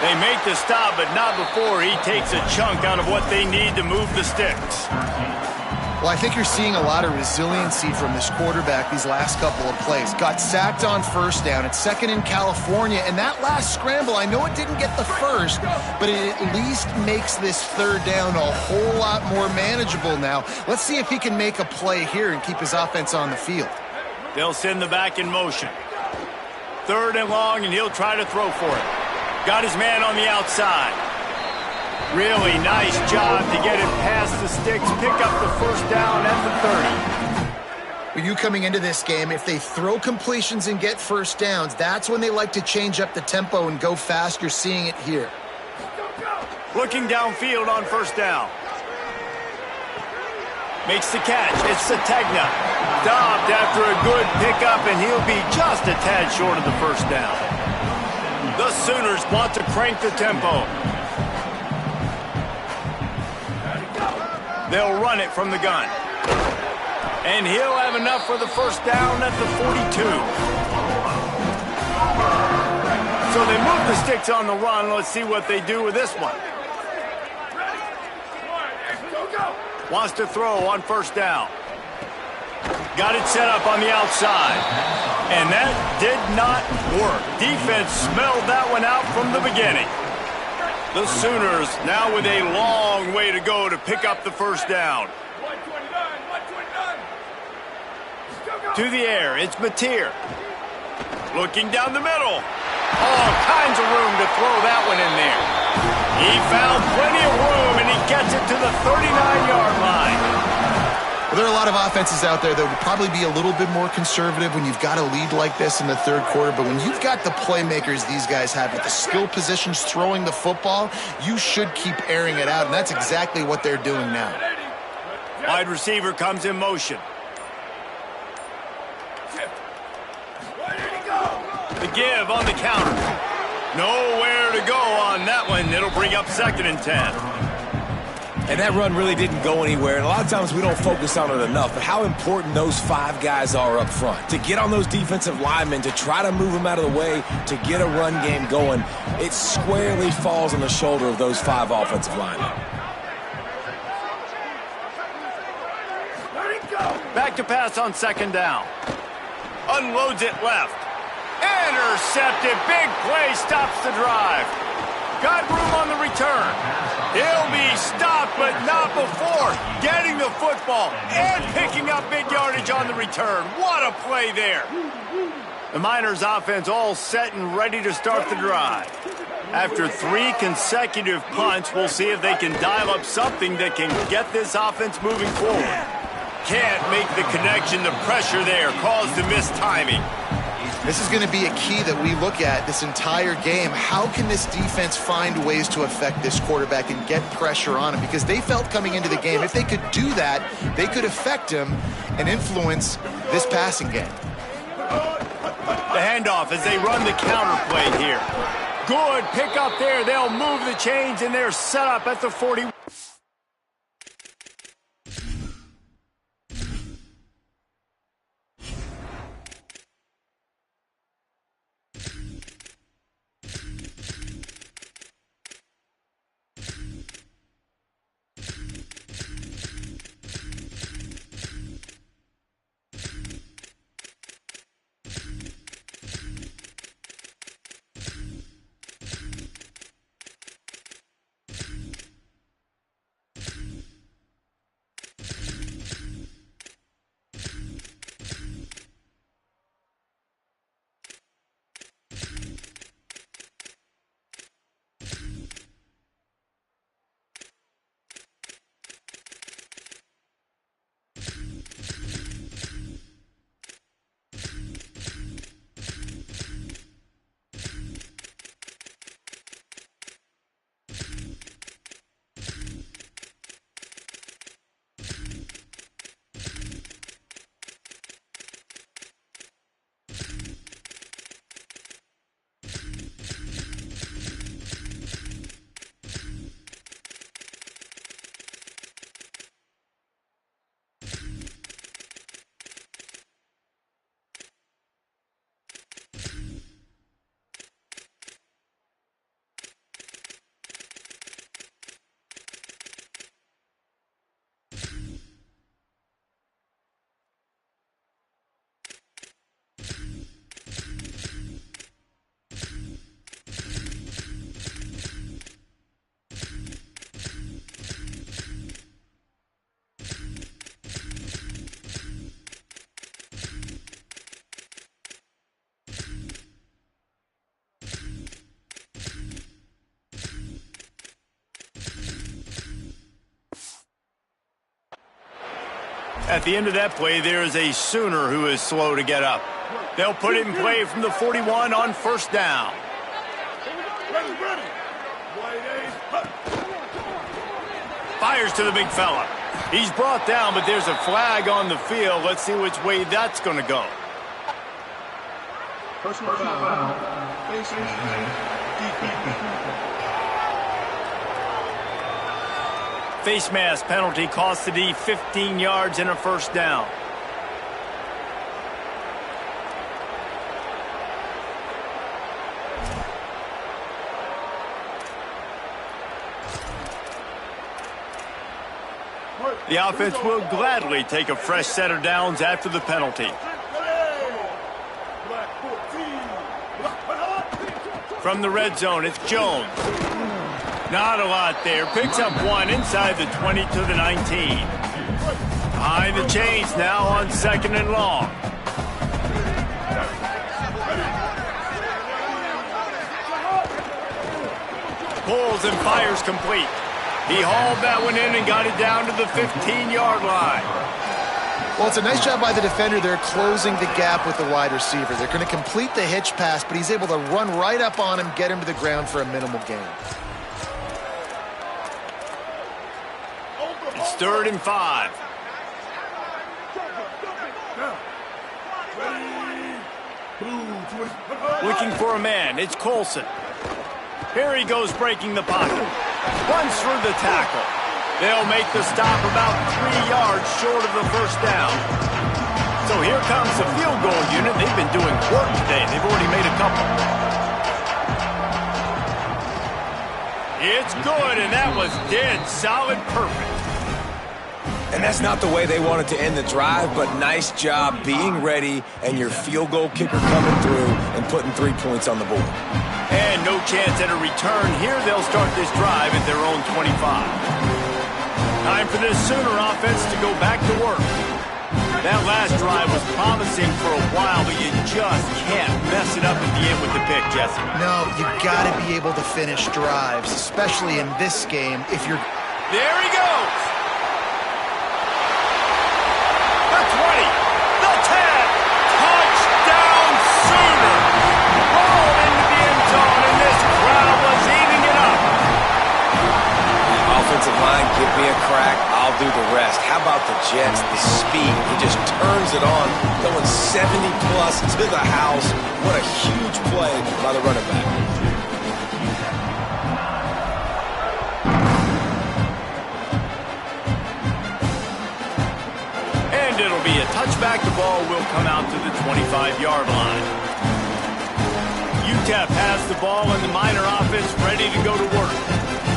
They make the stop, but not before he takes a chunk out of what they need to move the sticks. Well, I think you're seeing a lot of resiliency from this quarterback these last couple of plays. Got sacked on first down. It's second in California. And that last scramble, I know it didn't get the first, but it at least makes this third down a whole lot more manageable now. Let's see if he can make a play here and keep his offense on the field. They'll send the back in motion. 3rd and long, and he'll try to throw for it. Got his man on the outside. Really nice job to get it past the sticks, pick up the first down at the 30. For you coming into this game, if they throw completions and get first downs, that's when they like to change up the tempo and go fast. You're seeing it here. Looking downfield on first down. Makes the catch. It's Sategna. Stopped after a good pickup, and he'll be just a tad short of the first down. The Sooners want to crank the tempo. They'll run it from the gun. And he'll have enough for the first down at the 42. So they move the sticks on the run. Let's see what they do with this one. Wants to throw on first down. Got it set up on the outside. And that did not work. Defense smelled that one out from the beginning. The Sooners now with a long way to go to pick up the first down. To the air, it's Mateer. Looking down the middle. All kinds of room to throw that one in there. He found plenty of room, and he gets it to the 39-yard line. Well, there are a lot of offenses out there that would probably be a little bit more conservative when you've got a lead like this in the third quarter. But when you've got the playmakers these guys have with the skill positions throwing the football, you should keep airing it out. And that's exactly what they're doing now. Wide receiver comes in motion. The give on the counter. Nowhere to go on that one. It'll bring up 2nd and 10. And that run really didn't go anywhere. And a lot of times we don't focus on it enough. But how important those 5 guys are up front. To get on those defensive linemen, to try to move them out of the way, to get a run game going, it squarely falls on the shoulder of those 5 offensive linemen. Back to pass on 2nd down. Unloads it left. Intercepted. Big play stops the drive. Got room on the return. He'll be stopped, but not before getting the football and picking up big yardage on the return. What a play there. The Miners offense all set and ready to start the drive. After 3 consecutive punts, we'll see if they can dial up something that can get this offense moving forward. Can't make the connection. The pressure there caused the missed timing. This is going to be a key that we look at this entire game. How can this defense find ways to affect this quarterback and get pressure on him? Because they felt coming into the game, if they could do that, they could affect him and influence this passing game. The handoff as they run the counter play here. Good pick up there. They'll move the chains, and they're set up at the 40. At the end of that play, there is a Sooner who is slow to get up. They'll put it in play from the 41 on first down. Fires to the big fella. He's brought down, but there's a flag on the field. Let's see which way that's going to go. Personal foul. Face mask penalty cost the D 15 yards and a first down. The offense will gladly take a fresh set of downs after the penalty. From the red zone, it's Jones. Not a lot there. Picks up one inside the 20 to the 19. Behind the chains now on second and long. Pulls and fires complete. He hauled that one in and got it down to the 15-yard line. Well, it's a nice job by the defender. They're closing the gap with the wide receiver. They're going to complete the hitch pass, but he's able to run right up on him, get him to the ground for a minimal gain. It's 3rd and 5. Looking for a man. It's Colson. Here he goes breaking the pocket. Runs through the tackle. They'll make the stop about 3 yards short of the first down. So here comes the field goal unit. They've been doing work today. They've already made a couple. It's good, and that was dead solid perfect. And that's not the way they wanted to end the drive, but nice job being ready and your field goal kicker coming through and putting 3 points on the board. And no chance at a return here. They'll start this drive at their own 25. Time for this Sooner offense to go back to work. That last drive was promising for a while, but you just can't mess it up at the end with the pick, Jesse. No, you got to be able to finish drives, especially in this game if you're... There he goes! The 20, the 10, touchdown Sooners! Rolled into the end zone, and this crowd was eating it up. Offensive line, give me a crack, I'll do the rest. How about the Jets, the speed? He just turns it on, going 70-plus to the house. What a huge play by the running back. And it'll be a touchback. The ball will come out to the 25-yard line. UTEP has the ball, and the Miner offense ready to go to work.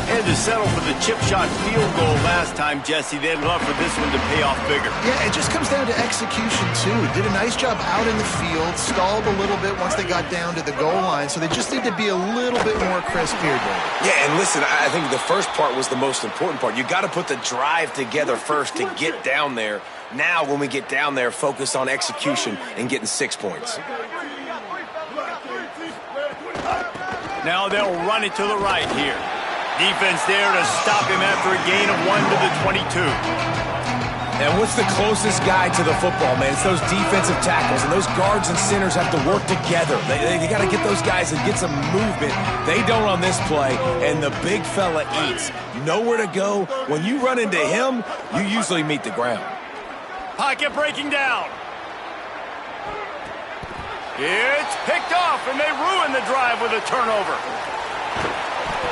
And to settle for the chip shot field goal last time, Jesse, they'd love for this one to pay off bigger. Yeah, it just comes down to execution, too. Did a nice job out in the field, stalled a little bit once they got down to the goal line, so they just need to be a little bit more crisp here, Dave. Yeah, and listen, I think the first part was the most important part. You got to put the drive together first to get down there. Now, when we get down there, focus on execution and getting 6 points. Now they'll run it to the right here. Defense there to stop him after a gain of 1 to the 22. And what's the closest guy to the football, man? It's those defensive tackles, and those guards and centers have to work together. They got to get those guys and get some movement. They don't on this play, and the big fella eats. Nowhere to go. When you run into him, you usually meet the ground. Pocket breaking down. It's picked off, and they ruin the drive with a turnover.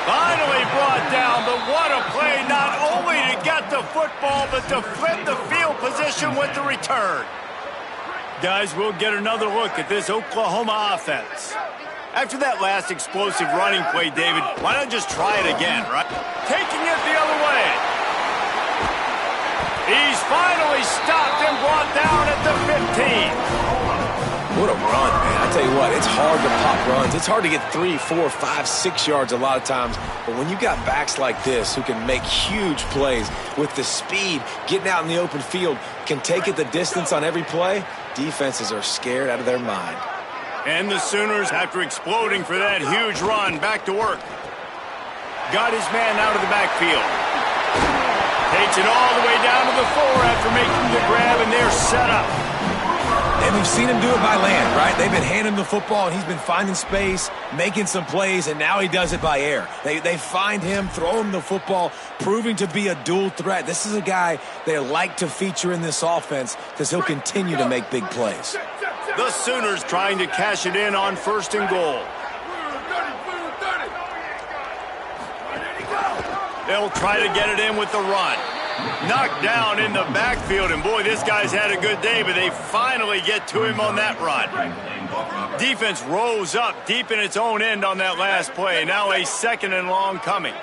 Finally brought down, but what a play, not only to get the football, but to flip the field position with the return. Guys, we'll get another look at this Oklahoma offense. After that last explosive running play, David, why not just try it again, right? Taking it the other way. He's finally stopped and brought down at the 15. What a run, man. I tell you what, it's hard to pop runs. It's hard to get 3, 4, 5, 6 yards a lot of times. But when you got backs like this who can make huge plays with the speed, getting out in the open field, can take it the distance on every play, defenses are scared out of their mind. And the Sooners, after exploding for that huge run, back to work. Got his man out of the backfield. Takes it all the way down to the 4 after making the grab, and they're set up. And we've seen him do it by land, right? They've been handing him the football, and he's been finding space, making some plays, and now he does it by air. They find him, throw him the football, proving to be a dual threat. This is a guy they like to feature in this offense because he'll continue to make big plays. The Sooners trying to cash it in on 1st and goal. They'll try to get it in with the run. Knocked down in the backfield, and boy, this guy's had a good day, but they finally get to him on that run. Defense rose up deep in its own end on that last play. Now a 2nd and long coming.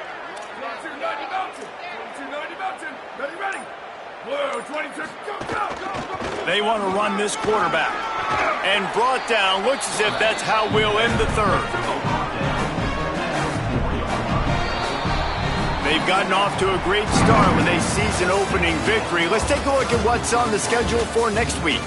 They want to run this quarterback. And brought down, looks as if that's how we'll end the 3rd. They've gotten off to a great start with a season-opening victory. Let's take a look at what's on the schedule for next week.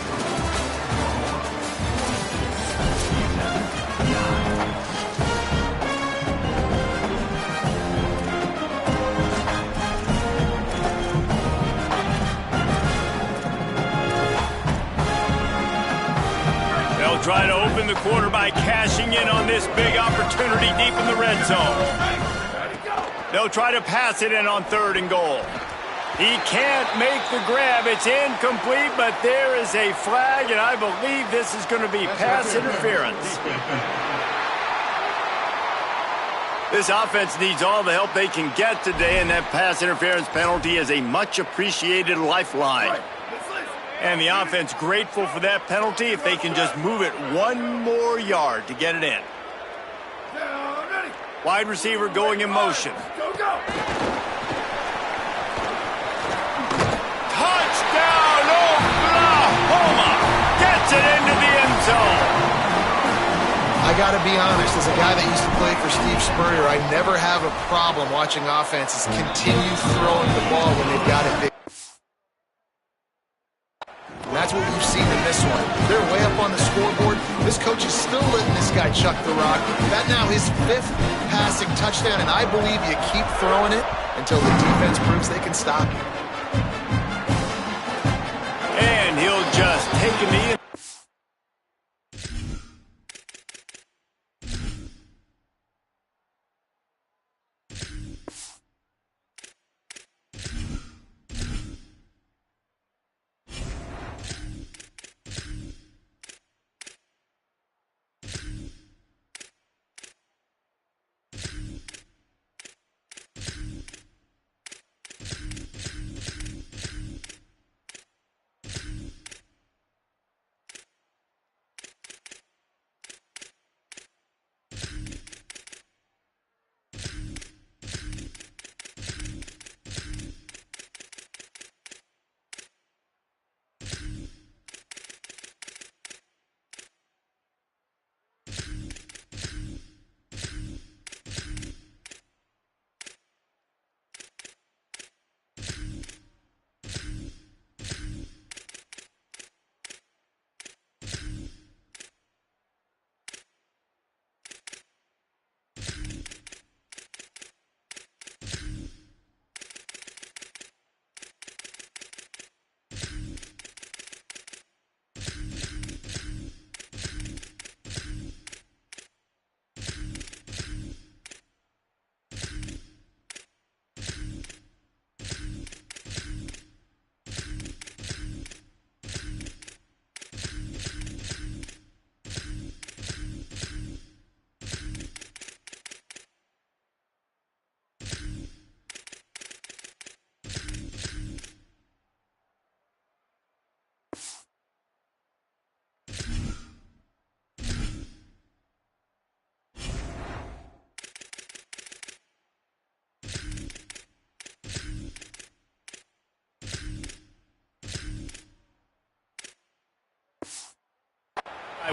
They'll try to open the quarter by cashing in on this big opportunity deep in the red zone. They'll try to pass it in on 3rd and goal. He can't make the grab. It's incomplete, but there is a flag, and I believe this is going to be pass interference. This offense needs all the help they can get today, and that pass interference penalty is a much-appreciated lifeline. And the offense grateful for that penalty if they can just move it 1 more yard to get it in. Wide receiver going in motion. Touchdown, Oklahoma! Gets it into the end zone. I got to be honest, as a guy that used to play for Steve Spurrier, I never have a problem watching offenses continue throwing the ball when they've got it big. And that's that's what we've seen in this one. They're way up on the scoreboard. This coach is still letting this guy chuck the rock. That now his 5th passing touchdown, and I believe you keep throwing it until the defense proves they can stop you. And he'll just take a knee.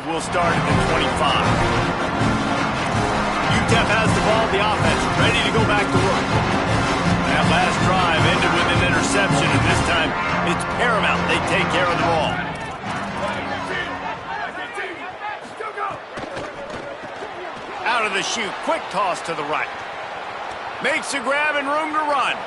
Will start at the 25. UTEP has the ball, the offense ready to go back to work. That last drive ended with an interception, and this time it's paramount they take care of the ball. Out of the chute, quick toss to the right. Makes a grab and room to run.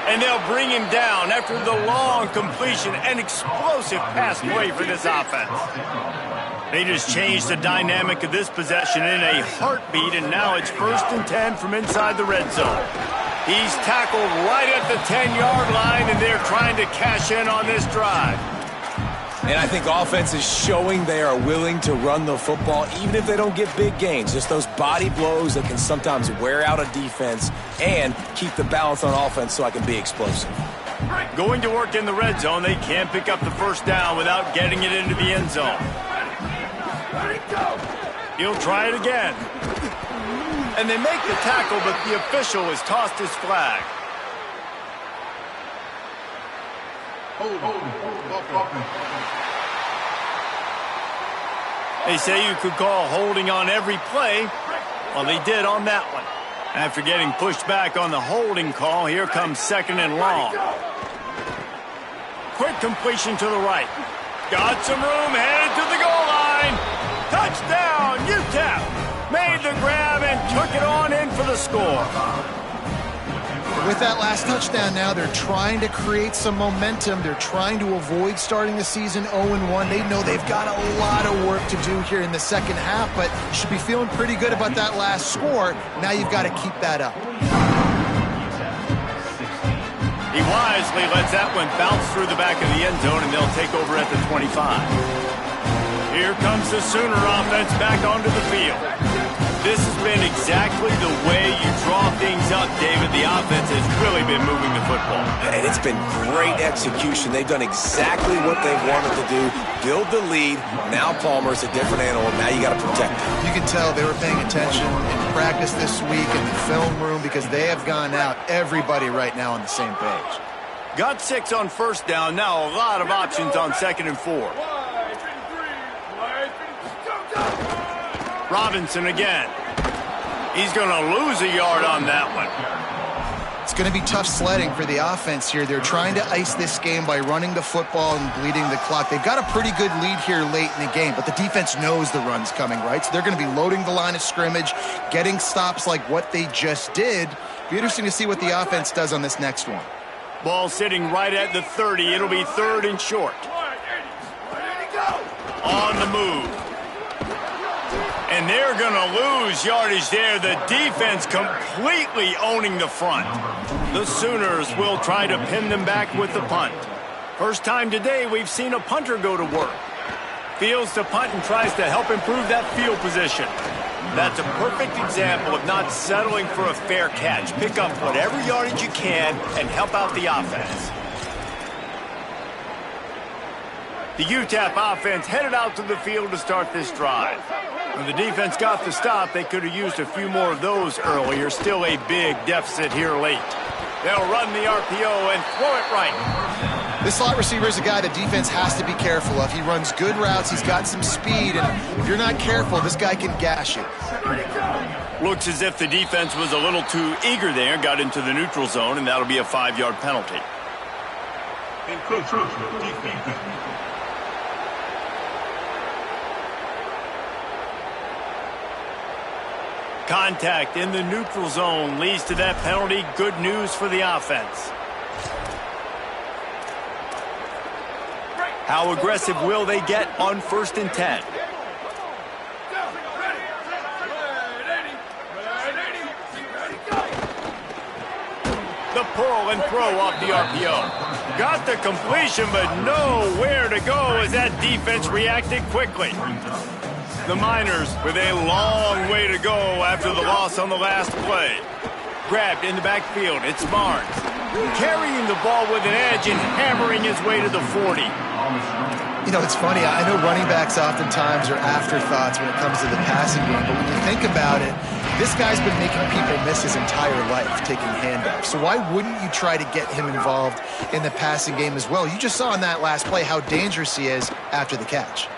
And they'll bring him down after the long completion. An explosive pass play for this offense. They just changed the dynamic of this possession in a heartbeat, and now it's 1st and 10 from inside the red zone. He's tackled right at the 10-yard line, and they're trying to cash in on this drive. And I think offense is showing they are willing to run the football, even if they don't get big gains. Just those body blows that can sometimes wear out a defense and keep the balance on offense so I can be explosive. Going to work in the red zone, they can't pick up the 1st down without getting it into the end zone. He'll try it again. And they make the tackle, but the official has tossed his flag. They say you could call holding on every play. Well, they did on that one. After getting pushed back on the holding call, here comes 2nd and long. Quick completion to the right. Got some room, headed to the goal line. Touchdown, UTEP. Made the grab and took it on in for the score. With that last touchdown now, they're trying to create some momentum. They're trying to avoid starting the season 0-1. They know they've got a lot of work to do here in the second half, but should be feeling pretty good about that last score. Now you've got to keep that up. He wisely lets that one bounce through the back of the end zone, and they'll take over at the 25. Here comes the Sooner offense back onto the field. This has been exactly the way you draw things up, David. The offense has really been moving the football. And it's been great execution. They've done exactly what they've wanted to do. Build the lead. Now Palmer's a different animal. Now you got to protect him. You can tell they were paying attention in practice this week in the film room because they have gone out, everybody right now on the same page. Got 6 on 1st down. Now a lot of options on 2nd and 4. Robinson again. He's going to lose a yard on that one. It's going to be tough sledding for the offense here. They're trying to ice this game by running the football and bleeding the clock. They've got a pretty good lead here late in the game, but the defense knows the run's coming, right? So they're going to be loading the line of scrimmage, getting stops like what they just did. Be interesting to see what the offense does on this next one. Ball sitting right at the 30. It'll be 3rd and short. On the move. And they're going to lose yardage there. The defense completely owning the front. The Sooners will try to pin them back with the punt. First time today we've seen a punter go to work. Fields to punt and tries to help improve that field position. That's a perfect example of not settling for a fair catch. Pick up whatever yardage you can and help out the offense. The UTEP offense headed out to the field to start this drive. When the defense got the stop, they could have used a few more of those earlier. Still a big deficit here late. They'll run the RPO and throw it right. This slot receiver is a guy the defense has to be careful of. He runs good routes. He's got some speed, and if you're not careful, this guy can gash you. Looks as if the defense was a little too eager there, got into the neutral zone, and that'll be a 5-yard penalty. Contact in the neutral zone leads to that penalty. Good news for the offense. How aggressive will they get on 1st and 10? The pull and throw off the RPO. Got the completion, but nowhere to go as that defense reacted quickly. The Miners with a long way to go after the loss on the last play. Grabbed in the backfield, it's Barnes. Carrying the ball with an edge and hammering his way to the 40. You know, it's funny. I know running backs oftentimes are afterthoughts when it comes to the passing game, but when you think about it, this guy's been making people miss his entire life taking handoffs. So why wouldn't you try to get him involved in the passing game as well? You just saw in that last play how dangerous he is after the catch.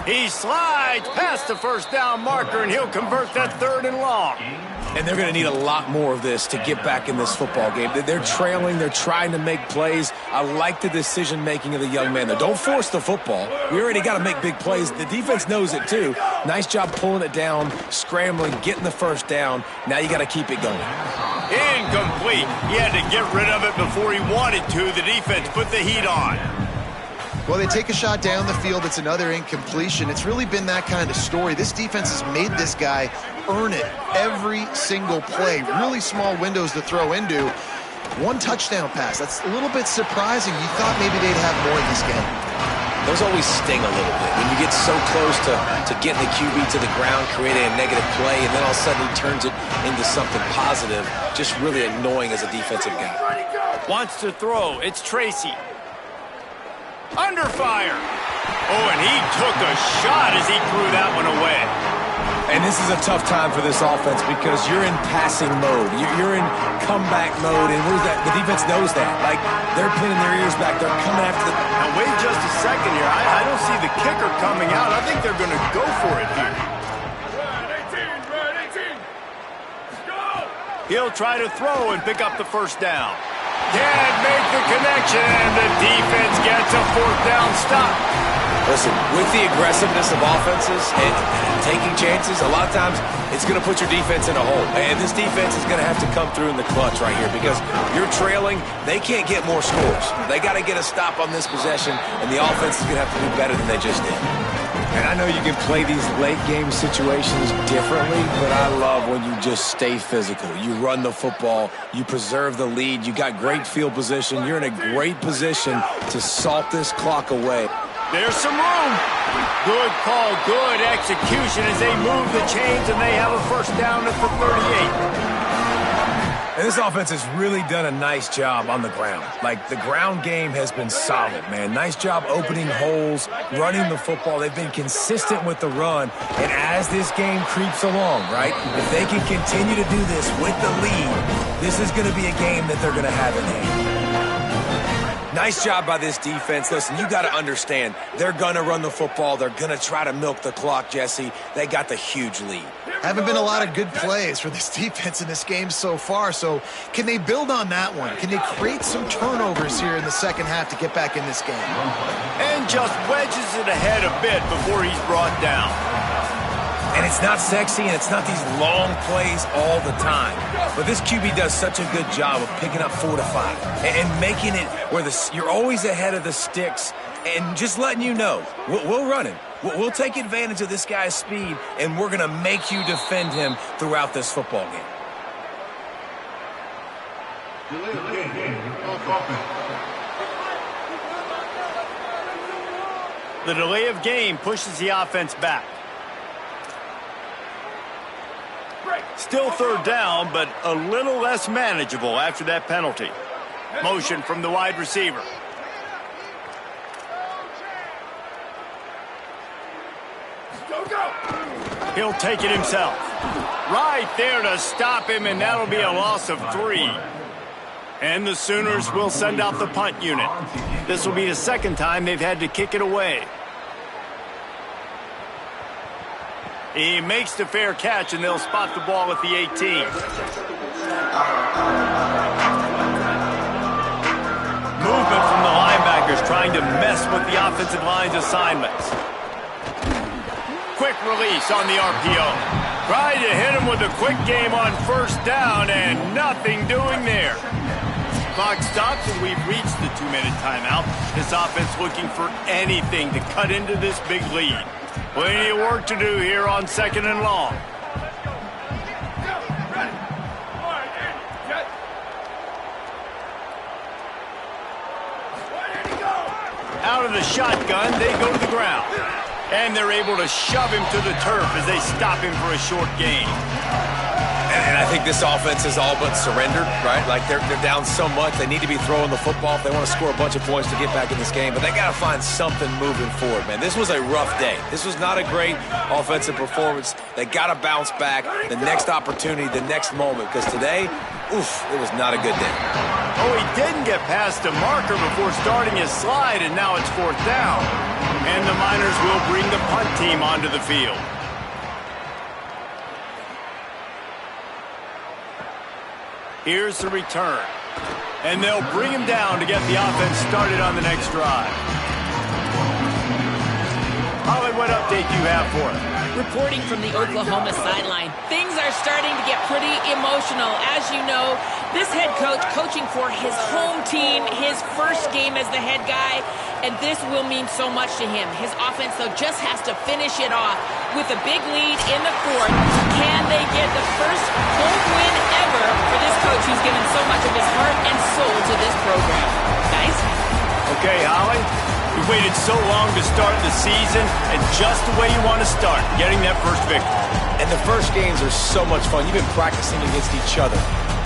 He slides past the 1st down marker, and he'll convert that 3rd and long. And they're going to need a lot more of this to get back in this football game. They're trailing. They're trying to make plays. I like the decision-making of the young man, though. Don't force the football. We already got to make big plays. The defense knows it, too. Nice job pulling it down, scrambling, getting the 1st down. Now you got to keep it going. Incomplete. He had to get rid of it before he wanted to. The defense put the heat on. Well, they take a shot down the field. It's another incompletion. It's really been that kind of story. This defense has made this guy earn it every single play. Really small windows to throw into. 1 touchdown pass. That's a little bit surprising. You thought maybe they'd have more in this game. Those always sting a little bit. When you get so close to getting the QB to the ground, creating a negative play, and then all of a sudden he turns it into something positive. Just really annoying as a defensive guy. Wants to throw. It's Tracy. Under fire. Oh, and he took a shot as he threw that one away. And this is a tough time for this offense because you're in passing mode. You're in comeback mode, and the defense knows that. Like, they're pinning their ears back. They're coming after the... Now, wait just a second here. I don't see the kicker coming out. I think they're going to go for it here. Red 18, let's go! He'll try to throw and pick up the 1st down. Can't make the connection, and the defense gets a 4th down stop. Listen, with the aggressiveness of offenses and taking chances, a lot of times it's going to put your defense in a hole. And this defense is going to have to come through in the clutch right here because you're trailing. They can't get more scores. They got to get a stop on this possession, and the offense is going to have to do better than they just did. And I know you can play these late-game situations differently, but I love when you just stay physical. You run the football. You preserve the lead. You got great field position. You're in a great position to salt this clock away. There's some room. Good call, good execution as they move the chains, and they have a 1st down at the 38. And this offense has really done a nice job on the ground. Like, the ground game has been solid, man. Nice job opening holes, running the football. They've been consistent with the run. And as this game creeps along, right, if they can continue to do this with the lead, this is going to be a game that they're going to have in hand. Nice job by this defense. Listen, you got to understand, they're going to run the football. They're going to try to milk the clock, Jesse. They got the huge lead. Haven't been a lot of good plays for this defense in this game so far, so can they build on that one? Can they create some turnovers here in the second half to get back in this game? And just wedges it ahead a bit before he's brought down. And it's not sexy, and it's not these long plays all the time. But this QB does such a good job of picking up 4 to 5 and making it where you're always ahead of the sticks and just letting you know, we'll run him. We'll take advantage of this guy's speed, and we're going to make you defend him throughout this football game. The delay of game pushes the offense back. Still third down, but a little less manageable after that penalty. Motion from the wide receiver. He'll take it himself. Right there to stop him, and that'll be a loss of 3. And the Sooners will send out the punt unit. This will be the second time they've had to kick it away. He makes the fair catch, and they'll spot the ball at the 18. Movement from the linebackers trying to mess with the offensive line's assignments. Quick release on the RPO. Tried to hit him with a quick game on first down, and nothing doing there. Clock stops, and we've reached the 2-minute timeout. This offense looking for anything to cut into this big lead. Plenty of work to do here on 2nd and long. Out of the shotgun, they go to the ground. And they're able to shove him to the turf as they stop him for a short gain. And I think this offense is all but surrendered, right? Like they're down so much. They need to be throwing the football if they want to score a bunch of points to get back in this game. But they got to find something moving forward, man. This was a rough day. This was not a great offensive performance. They got to bounce back. The next opportunity, the next moment. Because today, oof, it was not a good day. Oh, he didn't get past the marker before starting his slide, and now it's 4th down. And the Miners will bring the punt team onto the field. Here's the return. And they'll bring him down to get the offense started on the next drive. Holly, what update do you have for us? Reporting from the Oklahoma sideline, things are starting to get pretty emotional. As you know, this head coach coaching for his home team, his first game as the head guy, and this will mean so much to him. His offense, though, just has to finish it off with a big lead in the 4th. Can they get the first home win ever for this coach who's given so much of his heart and soul to this program? Guys? Okay, Holly. We waited so long to start the season, and just the way you want to start, getting that first victory. And the first games are so much fun. You've been practicing against each other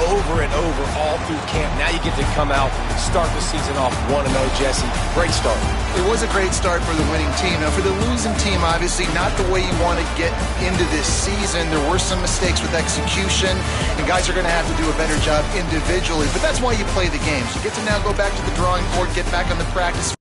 over and over all through camp. Now you get to come out, start the season off 1-0, Jesse. Great start. It was a great start for the winning team. Now, for the losing team, obviously not the way you want to get into this season. There were some mistakes with execution, and guys are going to have to do a better job individually. But that's why you play the games. You get to now go back to the drawing board, get back on the practice